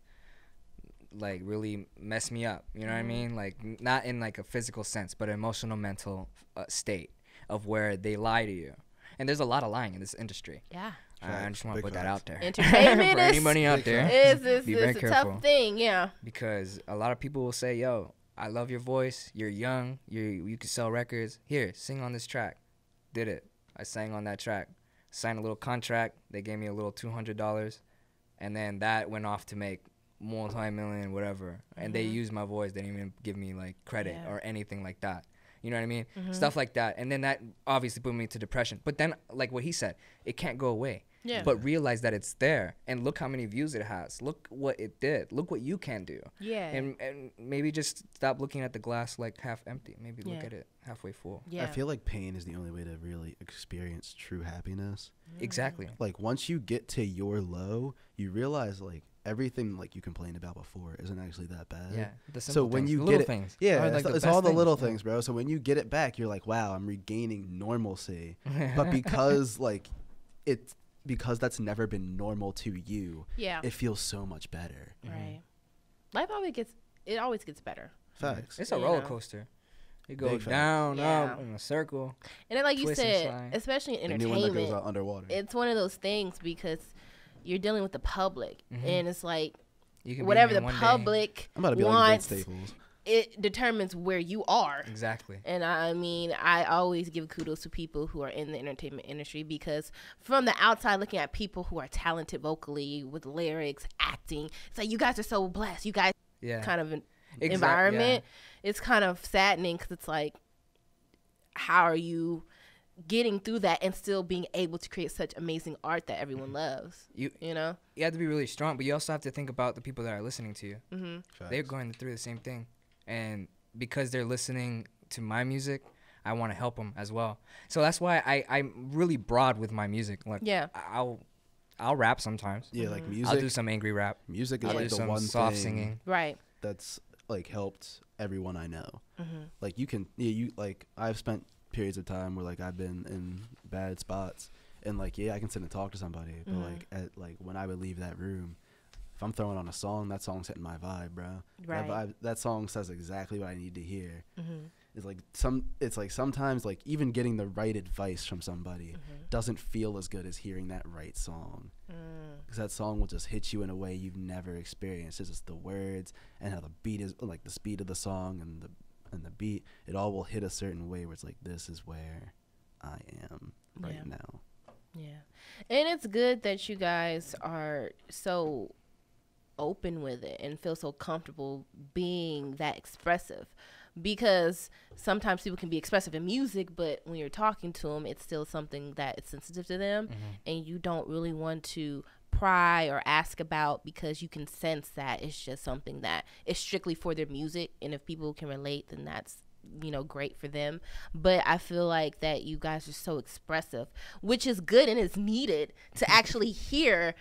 really mess me up, you know what I mean? Not in a physical sense, but an emotional, mental state of where they lie to you. And there's a lot of lying in this industry. Yeah. I just want to put that out there. Entertainment for anybody out there, be very careful. Tough thing, yeah. Because a lot of people will say, yo, I love your voice, you're young, you can sell records, here, sing on this track. Did it. I sang on that track, signed a little contract, they gave me a little $200, and then that went off to make multi-million, whatever, and they used my voice. They didn't even give me credit or anything like that. You know what I mean? Stuff like that. And then that obviously put me to depression. But then, like what he said, it can't go away. Yeah. But realize that it's there, and look how many views it has. Look what it did. Look what you can do. Yeah. And maybe just stop looking at the glass half empty. Maybe look at it halfway full. Yeah. I feel like pain is the only way to really experience true happiness. Exactly. Once you get to your low, you realize everything you complained about before isn't actually that bad. Yeah. So when you get it, it's all the little things, bro. So when you get it back, you're like, wow, I'm regaining normalcy. But because because that's never been normal to you, it feels so much better. Right. Life always gets it always gets better. Facts. It's a roller coaster. It goes down, up, in a circle. And then, like you said, especially in entertainment, the new one that goes out underwater. It's one of those things because you're dealing with the public, and it's like you whatever the public wants, Staples. It determines where you are. Exactly. And I mean, I always give kudos to people who are in the entertainment industry because from the outside looking at people who are talented vocally with lyrics, acting, it's like you guys are so blessed. You guys kind of environment. It's kind of saddening because it's like, how are you getting through that and still being able to create such amazing art that everyone loves? You know? You have to be really strong, but you also have to think about the people that are listening to you. They're going through the same thing. And because they're listening to my music, I want to help them as well. So that's why I'm really broad with my music. Like, I'll rap sometimes. Yeah, like music. I'll do some angry rap. Music is like the one soft singing. Right. That's like helped everyone I know. Like you like I've spent periods of time where like I've been in bad spots and like I can sit and talk to somebody, but like when I would leave that room, if I'm throwing on a song, that song's hitting my vibe, bro. Right. That song says exactly what I need to hear. It's like sometimes like even getting the right advice from somebody doesn't feel as good as hearing that right song. Because that song will just hit you in a way you've never experienced. It's just the words and how the beat is, like the speed of the song and the beat. It all will hit a certain way where it's like, this is where I am right now. Yeah. And it's good that you guys are so open with it and feel so comfortable being that expressive, because sometimes people can be expressive in music, but when you're talking to them, it's still something that is sensitive to them, and you don't really want to pry or ask about because you can sense that it's just something that is strictly for their music, and if people can relate, then that's great for them. But I feel like that you guys are so expressive, which is good and is needed to actually hear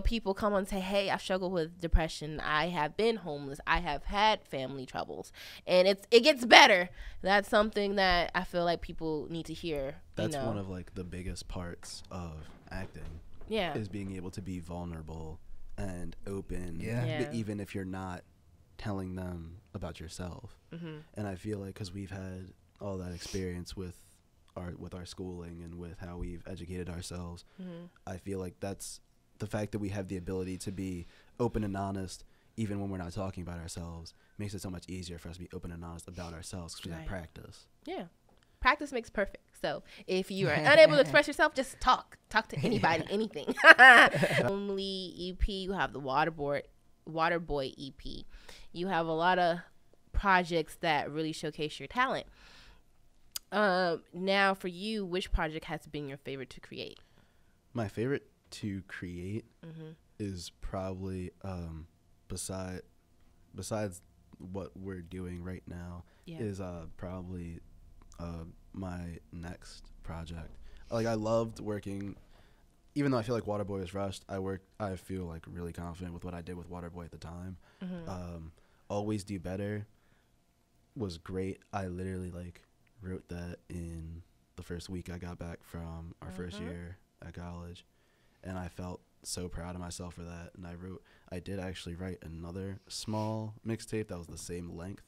people come on and say, hey, I struggle with depression, I have been homeless, I have had family troubles, and it gets better. That's something that I feel like people need to hear. That's one of like the biggest parts of acting, is being able to be vulnerable and open, but even if you're not telling them about yourself. And I feel like because we've had all that experience with our schooling and with how we've educated ourselves, I feel like that's the fact that we have the ability to be open and honest even when we're not talking about ourselves makes it so much easier for us to be open and honest about ourselves because we have practice. Practice makes perfect. So if you are unable to express yourself, just talk to anybody, anything. Only EP, you have the Waterboy EP. You have a lot of projects that really showcase your talent. Now for you, which project has been your favorite to create? My favorite to create is probably besides what we're doing right now is probably my next project. Like I loved working. Even though I feel like Waterboy was rushed, I feel like really confident with what I did with Waterboy at the time. Always Do Better was great. I literally like wrote that in the first week I got back from our first year at college, and I felt so proud of myself for that. And I did actually write another small mixtape that was the same length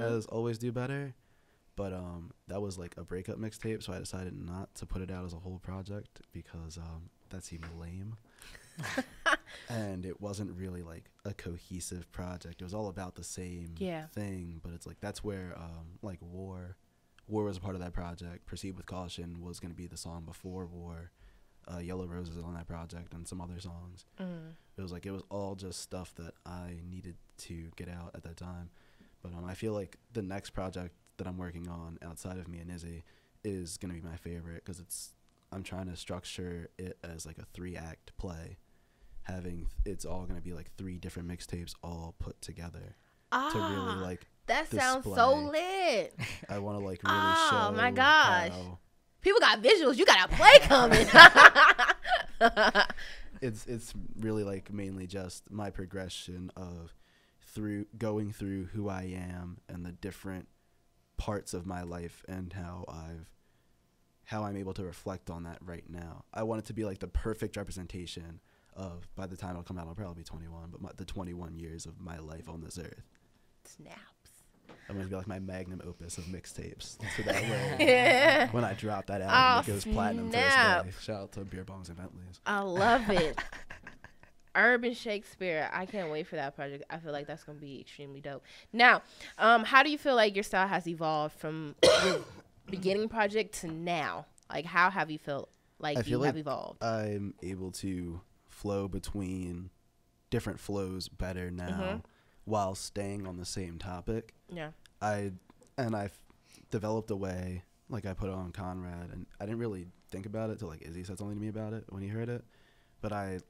as Always Do Better, but that was like a breakup mixtape, so I decided not to put it out as a whole project because that seemed lame. And it wasn't really like a cohesive project. It was all about the same thing, but it's like that's where like War was a part of that project. Proceed with Caution was going to be the song before War. Yellow Roses on that project and some other songs. It was all just stuff that I needed to get out at that time. But I feel like the next project that I'm working on outside of me and Izzy is going to be my favorite because I'm trying to structure it as like a 3-act play. It's all going to be like 3 different mixtapes all put together to really like that display. Sounds so lit. I want to like really show. Oh my gosh. People got visuals. You got a play coming. It's really like mainly just my progression of going through who I am and the different parts of my life and how I'm able to reflect on that right now. I want it to be like the perfect representation of, by the time it'll come out, I'll probably be 21, but the 21 years of my life on this earth. Snaps. I'm going to be like my magnum opus of mixtapes. So that way, when I drop that album, it goes platinum first day. Shout out to Beer Bongs and Bentleys. I love it. Urban Shakespeare. I can't wait for that project. I feel like that's going to be extremely dope. Now, how do you feel like your style has evolved from your beginning project to now? Like, how have you felt like have evolved? I'm able to flow between different flows better now while staying on the same topic. Yeah. I've developed a way, like I put on Conrad, and I didn't really think about it till like Izzy said something to me about it when he heard it. But I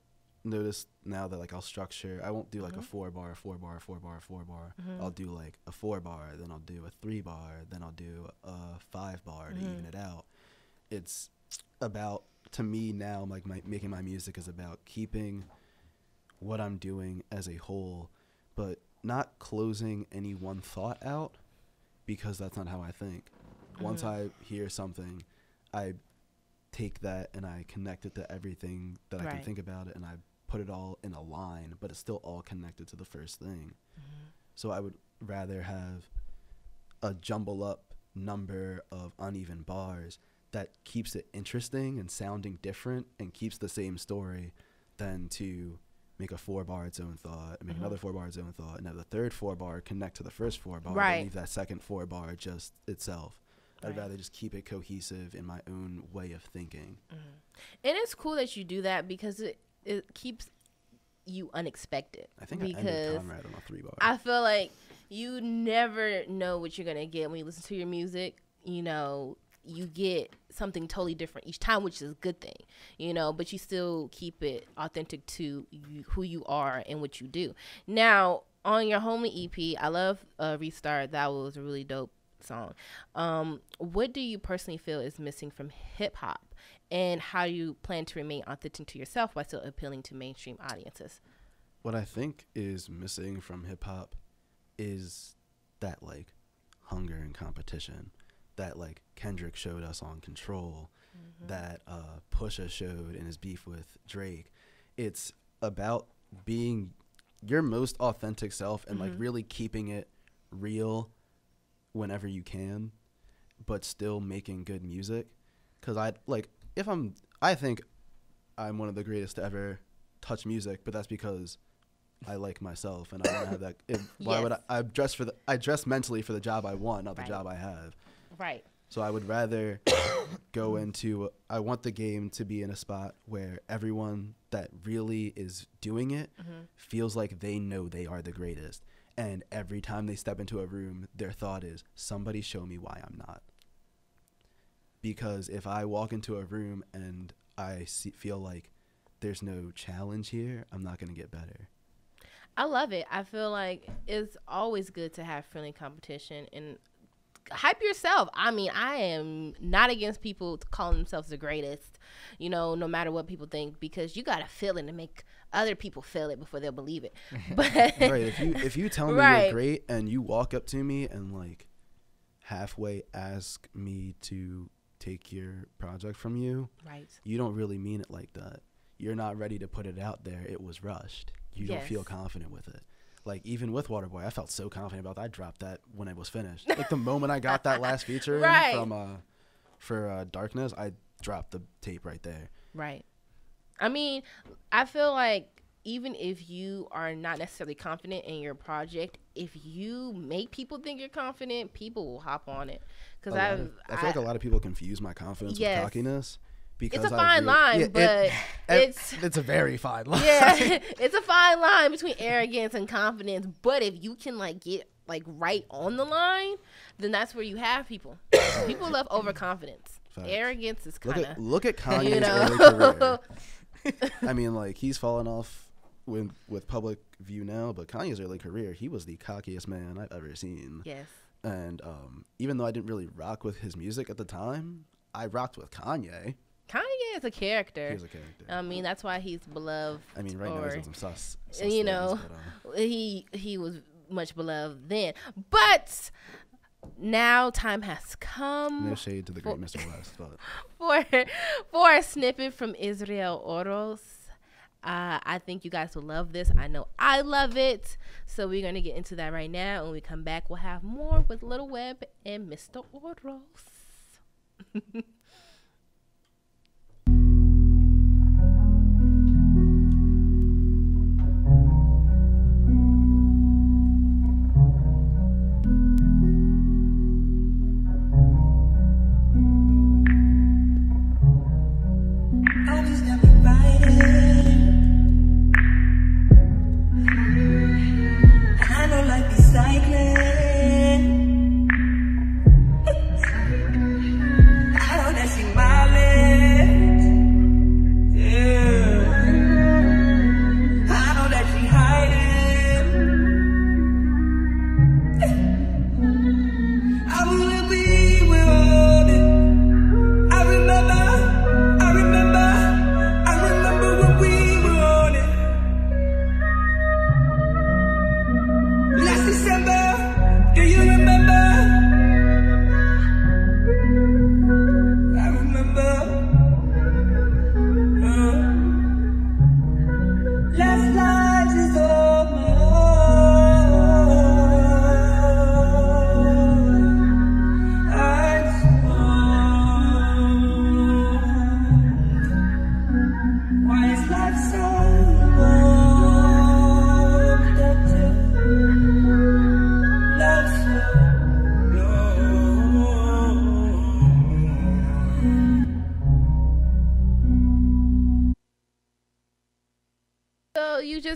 noticed now that like I'll structure, I won't do like a 4-bar, 4-bar, 4-bar, 4-bar. I'll do like a 4-bar, then I'll do a 3-bar, then I'll do a 5-bar to even it out. It's about, to me now, like making my music is about keeping what I'm doing as a whole, but not closing any one thought out, because that's not how I think. Once I hear something, I take that and I connect it to everything that I can think about it, and I put it all in a line, but it's still all connected to the first thing. So I would rather have a jumble up number of uneven bars that keeps it interesting and sounding different and keeps the same story than to make a 4-bar its own thought, and make another 4-bar its own thought, and have the third 4-bar connect to the first 4-bar, and leave that second 4-bar just itself. I'd rather just keep it cohesive in my own way of thinking. And it's cool that you do that because it keeps you unexpected. I think I ended Conrad on a 3-bar. I feel like you never know what you're going to get when you listen to your music. You know, you get something totally different each time, which is a good thing, you know, but you still keep it authentic to you, who you are and what you do. Now, on your Homely EP, I love Restart. That was a really dope song. What do you personally feel is missing from hip hop, and how do you plan to remain authentic to yourself while still appealing to mainstream audiences? What I think is missing from hip hop is that like hunger and competition that like Kendrick showed us on Control, that Pusha showed in his beef with Drake. It's about being your most authentic self and like really keeping it real whenever you can, but still making good music. Because I think I'm one of the greatest to ever touch music, but that's because I like myself and I want to have that. Why would I dress mentally for the job I want, not the job I have. Right. So I would rather go into, I want the game to be in a spot where everyone that really is doing it feels like they know they are the greatest. And every time they step into a room, their thought is, somebody show me why I'm not. Because if I walk into a room and I feel like there's no challenge here, I'm not going to get better. I love it. I feel like it's always good to have friendly competition and hype yourself. I mean, I am not against people calling themselves the greatest, you know, no matter what people think, because you got to feel it to make other people feel it before they'll believe it. But right, if you tell me you're great and you walk up to me and like halfway ask me to take your project from you, you don't really mean it like that. You're not ready to put it out there. It was rushed. You don't feel confident with it. Like, even with Waterboy, I felt so confident about that. I dropped that when it was finished. Like, the moment I got that last feature for Darkness, I dropped the tape right there. Right. I mean, I feel like even if you are not necessarily confident in your project, if you make people think you're confident, people will hop on it. Because I feel like a lot of people confuse my confidence with cockiness. Because it's a fine line, but it's a very fine line. Yeah, it's a fine line between arrogance and confidence. But if you can like get like right on the line, then that's where you have people. People love overconfidence. Facts. Arrogance is kind of look at Kanye's early career. I mean, like, he's fallen off with public view now, but Kanye's early career, he was the cockiest man I've ever seen. Yes. And even though I didn't really rock with his music at the time, I rocked with Kanye. Kanye is a character. He's a character. I mean, that's why he's beloved. I mean, right now he's on some sus you know, he was much beloved then. But now time has come. No shade to the great Mr. West, but for a snippet from Israel Oros. I think you guys will love this. I know I love it. So we're going to get into that right now. When we come back, we'll have more with Lil Webb and Mr. Oros.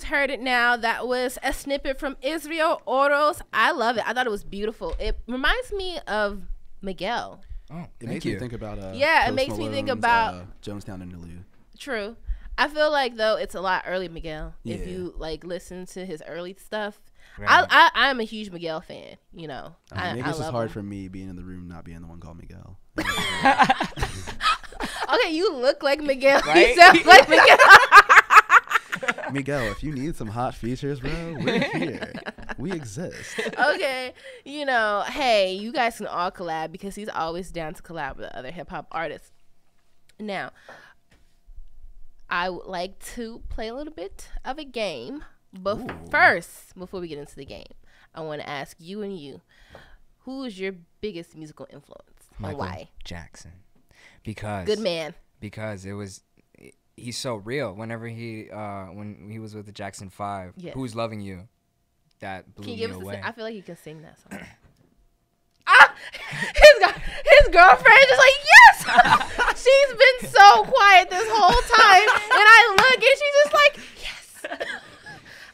Heard it now. That was a snippet from Israel Oros. I love it. I thought it was beautiful. It reminds me of Miguel. Oh, it makes me think about it makes me think about Jonestown Interlude. True. I feel like though it's a lot early Miguel. Yeah. If you like listen to his early stuff. Right. I'm a huge Miguel fan, you know. Maybe it's just hard for me being in the room not being the one called Miguel. Okay, you look like Miguel. Right? You sound like Miguel. Miguel, if you need some hot features, bro, we're here. We exist. Okay, you know, hey, you guys can all collab because he's always down to collab with other hip hop artists. Now, I would like to play a little bit of a game, but first, before we get into the game, I want to ask you and you, who is your biggest musical influence and why? Jackson, because good man. Because he's so real. Whenever when he was with the Jackson 5, Who's Loving You, that blew me away. I feel like you can sing that song. His girlfriend is like, yes. She's been so quiet this whole time, and I look and she's just like, yes.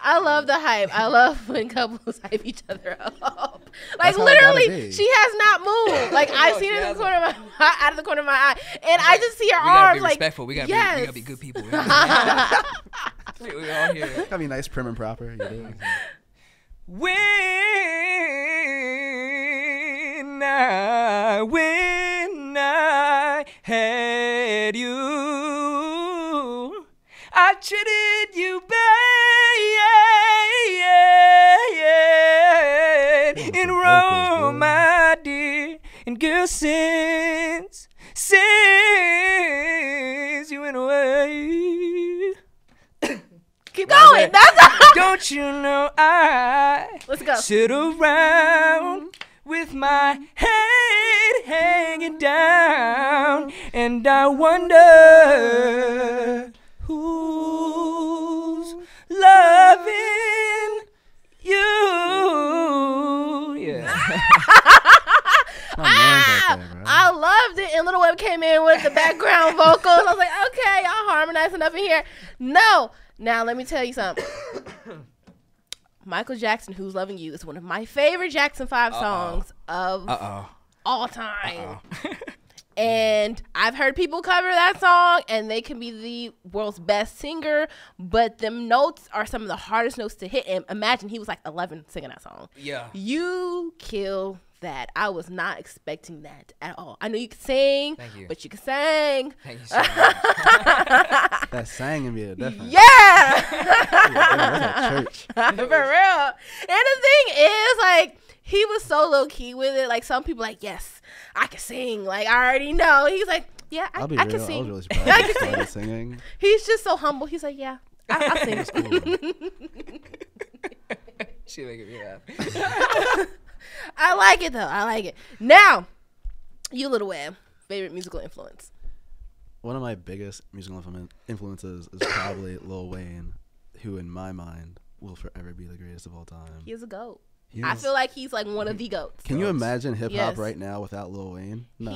I love the hype. I love when couples hype each other up. Like literally, she has not moved. Like I've seen it in the corner of my out of the corner of my eye, and I just see her arms. Like respectful. We gotta be good people. We all here. Gotta be nice, prim and proper. You know? When I had you, I treated you bad. In Rome, my dear, and girl, since you went away. Keep going. Don't you know Let's go. Sit around with my head hanging down, and I wonder who's loving you. Yeah. I loved it. And Lil Webb came in with the background vocals. I was like, okay, y'all harmonizing up in here. No. Now, let me tell you something. Michael Jackson, Who's Loving You, is one of my favorite Jackson 5 songs of all time. And I've heard people cover that song, and they can be the world's best singer, but them notes are some of the hardest notes to hit. And imagine he was like 11 singing that song. Yeah. You kill that. I was not expecting that at all. I know you can sing, but you can sing. Thank you so much. That sang in me, definitely. Yeah. Church. For real. And the thing is, like, he was so low key with it. Like, some people like, yes, I can sing. Like, I already know. He's like, yeah, I can sing. I was really surprised he started singing. He's just so humble. He's like, yeah, I sing. She making me laugh. I like it though. I like it. Now, you Lil Webb, favorite musical influence? One of my biggest musical influences is probably Lil Wayne, who in my mind will forever be the greatest of all time. He is a GOAT. I feel like he's like one of the GOATs. Can you imagine hip hop right now without Lil Wayne? No.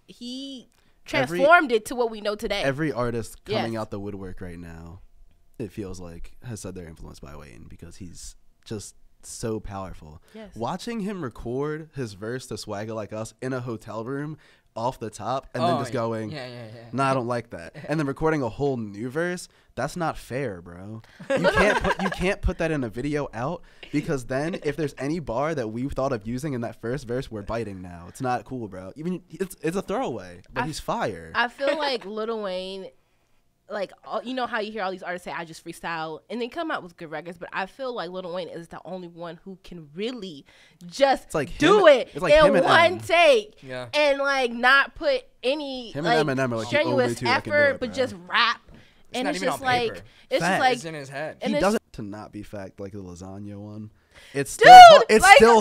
He transformed it to what we know today. Every artist coming out the woodwork right now, it feels like, has said they're influenced by Wayne because he's just so powerful. Yes. Watching him record his verse to Swagger Like Us in a hotel room off the top and then just going, nah, I don't like that. And then recording a whole new verse, that's not fair, bro. You can't put that in a video out because then if there's any bar that we thought of using in that first verse, we're biting now. It's not cool, bro. Even it's a throwaway, but he's fire. I feel like Lil Wayne, like, you know how you hear all these artists say, I just freestyle, and they come out with good records, but I feel like Lil Wayne is the only one who can really just do it in one take and, like, not put any, like, strenuous effort, but just rap. And it's just like, it's in his head. He doesn't to not be fact like the lasagna one. It's still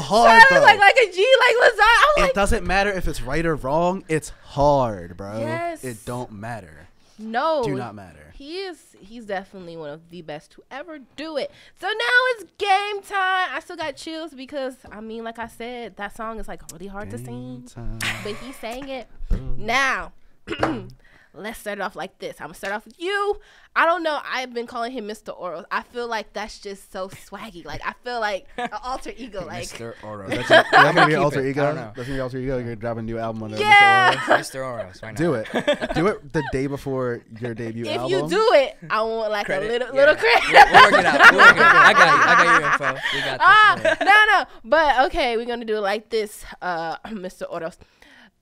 hard though. Like a G, like lasagna. It doesn't matter if it's right or wrong. It's hard, bro. Yes. It don't matter. No, do not matter. He's definitely one of the best to ever do it. So now it's game time. I still got chills because, I mean, like I said, that song is like really hard to sing, but he sang it. Now, let's start it off like this. I'm gonna start off with you. I don't know. I've been calling him Mr. Oros. I feel like that's just so swaggy. Like, I feel like an alter ego. Like Mr. Oros. That's gonna be your alter ego. That's gonna be your alter ego. You're gonna drop a new album under Mr. Oros. Why not? Do it. Do it the day before your debut album. If you do it, I want like credit. a little credit. We'll work it out. I got your info. We got this. No. But okay, we're gonna do it like this, Mr. Oros.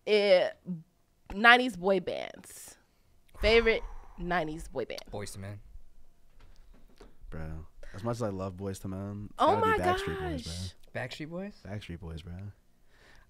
90s boy bands. Favorite 90s boy band? Boyz II Men. Bro, as much as I love Boyz II Men, oh my gosh. Backstreet Boys? Backstreet Boys, bro.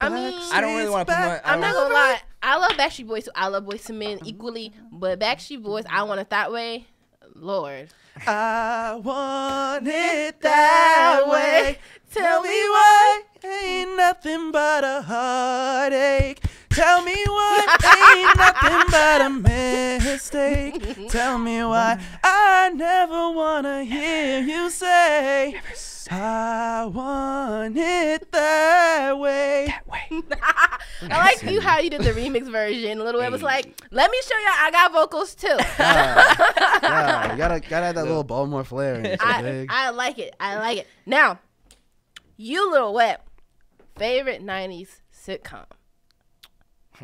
I mean, I don't really want to promote. I'm not gonna lie. I love Backstreet Boys too. I love Boyz II Men equally, but Backstreet Boys, I want it that way. Lord. I want it that way. Tell me why ain't nothing but a heartache. Tell me what ain't nothing but a mistake. Tell me why I never wanna hear you say I want it that way. I like you how you did the remix version. Lil Webb was like, "Let me show you, I got vocals too." Yeah, you gotta add that little Baltimore flair in it. I like it. I like it. Now, you Lil Webb, favorite 90s sitcom?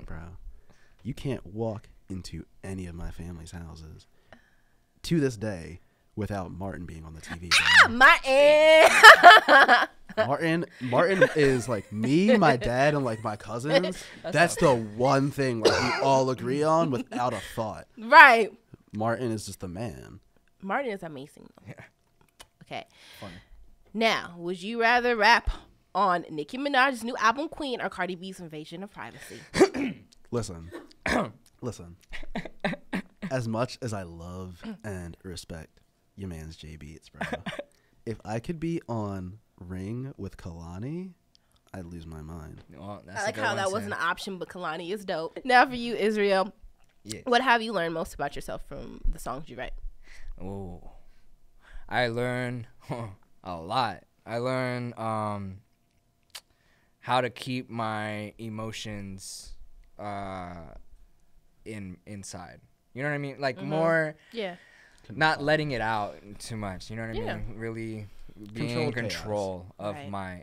Bro, you can't walk into any of my family's houses to this day without Martin being on the TV. Martin is like me, my dad, and like my cousins. That's the one thing like we all agree on without a thought. Right. Martin is just the man. Martin is amazing though. Yeah. Okay. Funny. Now, would you rather rap on Nicki Minaj's new album Queen or Cardi B's Invasion of Privacy? Listen. As much as I love and respect your man's J Beats, bro, if I could be on Ring with Kalani, I'd lose my mind. Well, I like how that wasn't an option, but Kalani is dope. Now for you, Israel, what have you learned most about yourself from the songs you write? Oh, I learned a lot. I learned how to keep my emotions inside. You know what I mean? Like more, not letting it out too much. You know what I mean? Really being in control of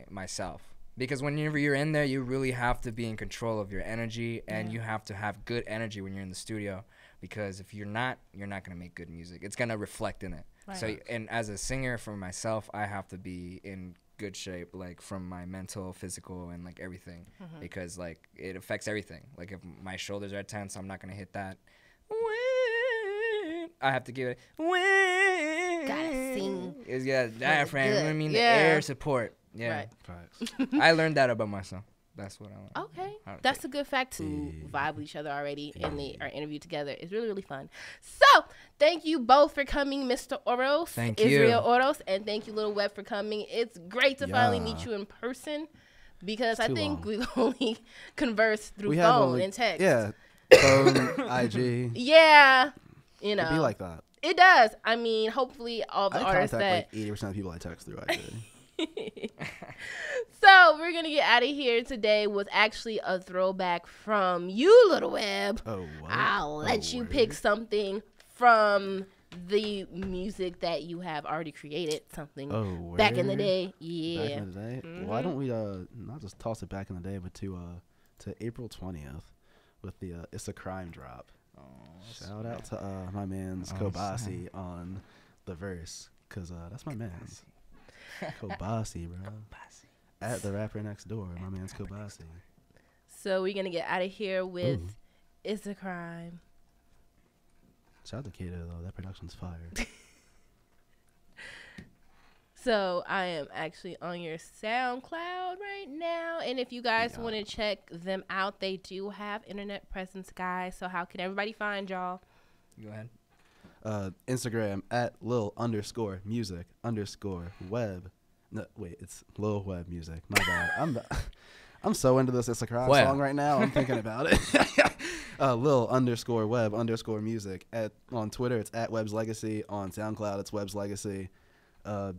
myself. Because whenever you're in there, you really have to be in control of your energy, and you have to have good energy when you're in the studio. Because if you're not gonna make good music. It's gonna reflect in it. Right. So, and as a singer for myself, I have to be in good shape, like from my mental, physical, and like everything, because like it affects everything. Like if my shoulders are tense, I'm not gonna hit that. I have to give it. Gotta sing. Diaphragm. You know what I mean? The air support. Yeah. Right. I learned that about myself. That's what I want. Okay. That's a good fact to vibe with each other already and they are interviewed together. It's really, really fun. So, thank you both for coming, Mr. Oros. Thank Israel you. Oros. And thank you, Lil Webb, for coming. It's great to finally meet you in person because I think we've only conversed through phone and text. Yeah. Phone, IG. Yeah. You know. It'd be like that. It does. I mean, hopefully all the I artists contact that... like 80% of people I text through IG. So we're gonna get out of here. Today was actually a throwback from you, Lil Webb. Oh, what? I'll let you pick something from the music that you have already created. Something back in the day. Yeah. Back in the day. Mm-hmm. Why don't we not just toss it back in the day, but to April 20th with the It's a Crime drop. Oh, shout out to my man's Kobasi on the verse, cause that's my man's. Kobasi, bro. Kobasi. At the rapper next door, my man's Kobasi. So we're gonna get out of here with It's a Crime. Shout out to Kato though, that production's fire. So I am actually on your SoundCloud right now, and if you guys want to check them out, they do have internet presence, guys. So how can everybody find y'all? Go ahead. Instagram at Lil_music_Webb. No, wait, it's Lil Webb Music. My bad. I'm so into this It's a Crime song right now. I'm thinking about it. Lil_Webb_music. On Twitter, it's at Webb's Legacy. On SoundCloud, it's Webb's Legacy.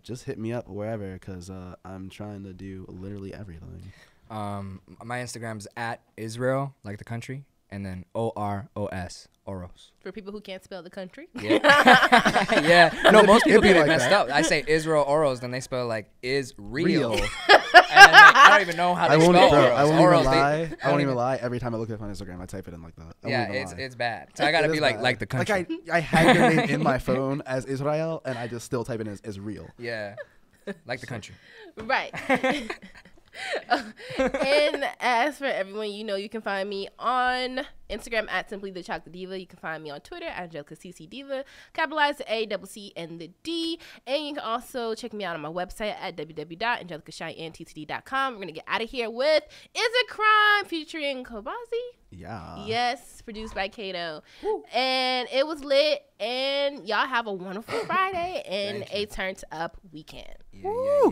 Just hit me up wherever, because I'm trying to do literally everything. My Instagram's at Israel, like the country, and then Oros. Oros. For people who can't spell the country. Yeah. Yeah. No, most people get it messed up. I say Israel Oros, then they spell like Israel. And then, I don't even know how to spell Oros. I won't even lie. Every time I look at it on Instagram, I type it in like that. Yeah, it's bad. So I gotta be like the country. Like I have your name in my phone as Israel, and I just still type it in as Israel. Yeah, like the country. Right. And as for everyone, you can find me on Instagram at simply the Chocolate Diva. You can find me on Twitter at Angelica CC Diva, capitalize the A, double C, and the D. And you can also check me out on my website at www.angelicacheyenne.com. We're gonna get out of here with "It's a Crime" featuring Kobasi. Yeah. Yes, produced by Kato. And it was lit. And y'all have a wonderful Friday and a turned up weekend. Yeah.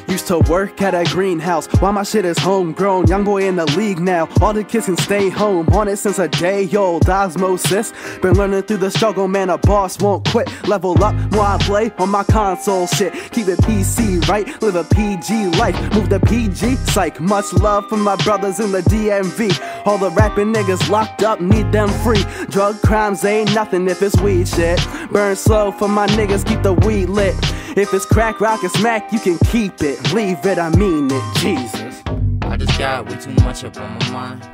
Used to work at a greenhouse while my shit is homegrown. Young boy in the league now. All the kids can stay home. On it since a day old. Osmosis. Been learning through the struggle, man. A boss won't quit. Level up while I play on my console shit. Keep it PC, right? Live a PG life. Move the PG. Psych. Much love from my brothers in the DMV. All the rapping niggas locked up, need them free. Drug crimes ain't nothing if it's weed shit. Burn slow for my niggas, keep the weed lit. If it's crack, rock, and smack, you can keep it. Leave it, I mean it, Jesus. I just got way too much up on my mind.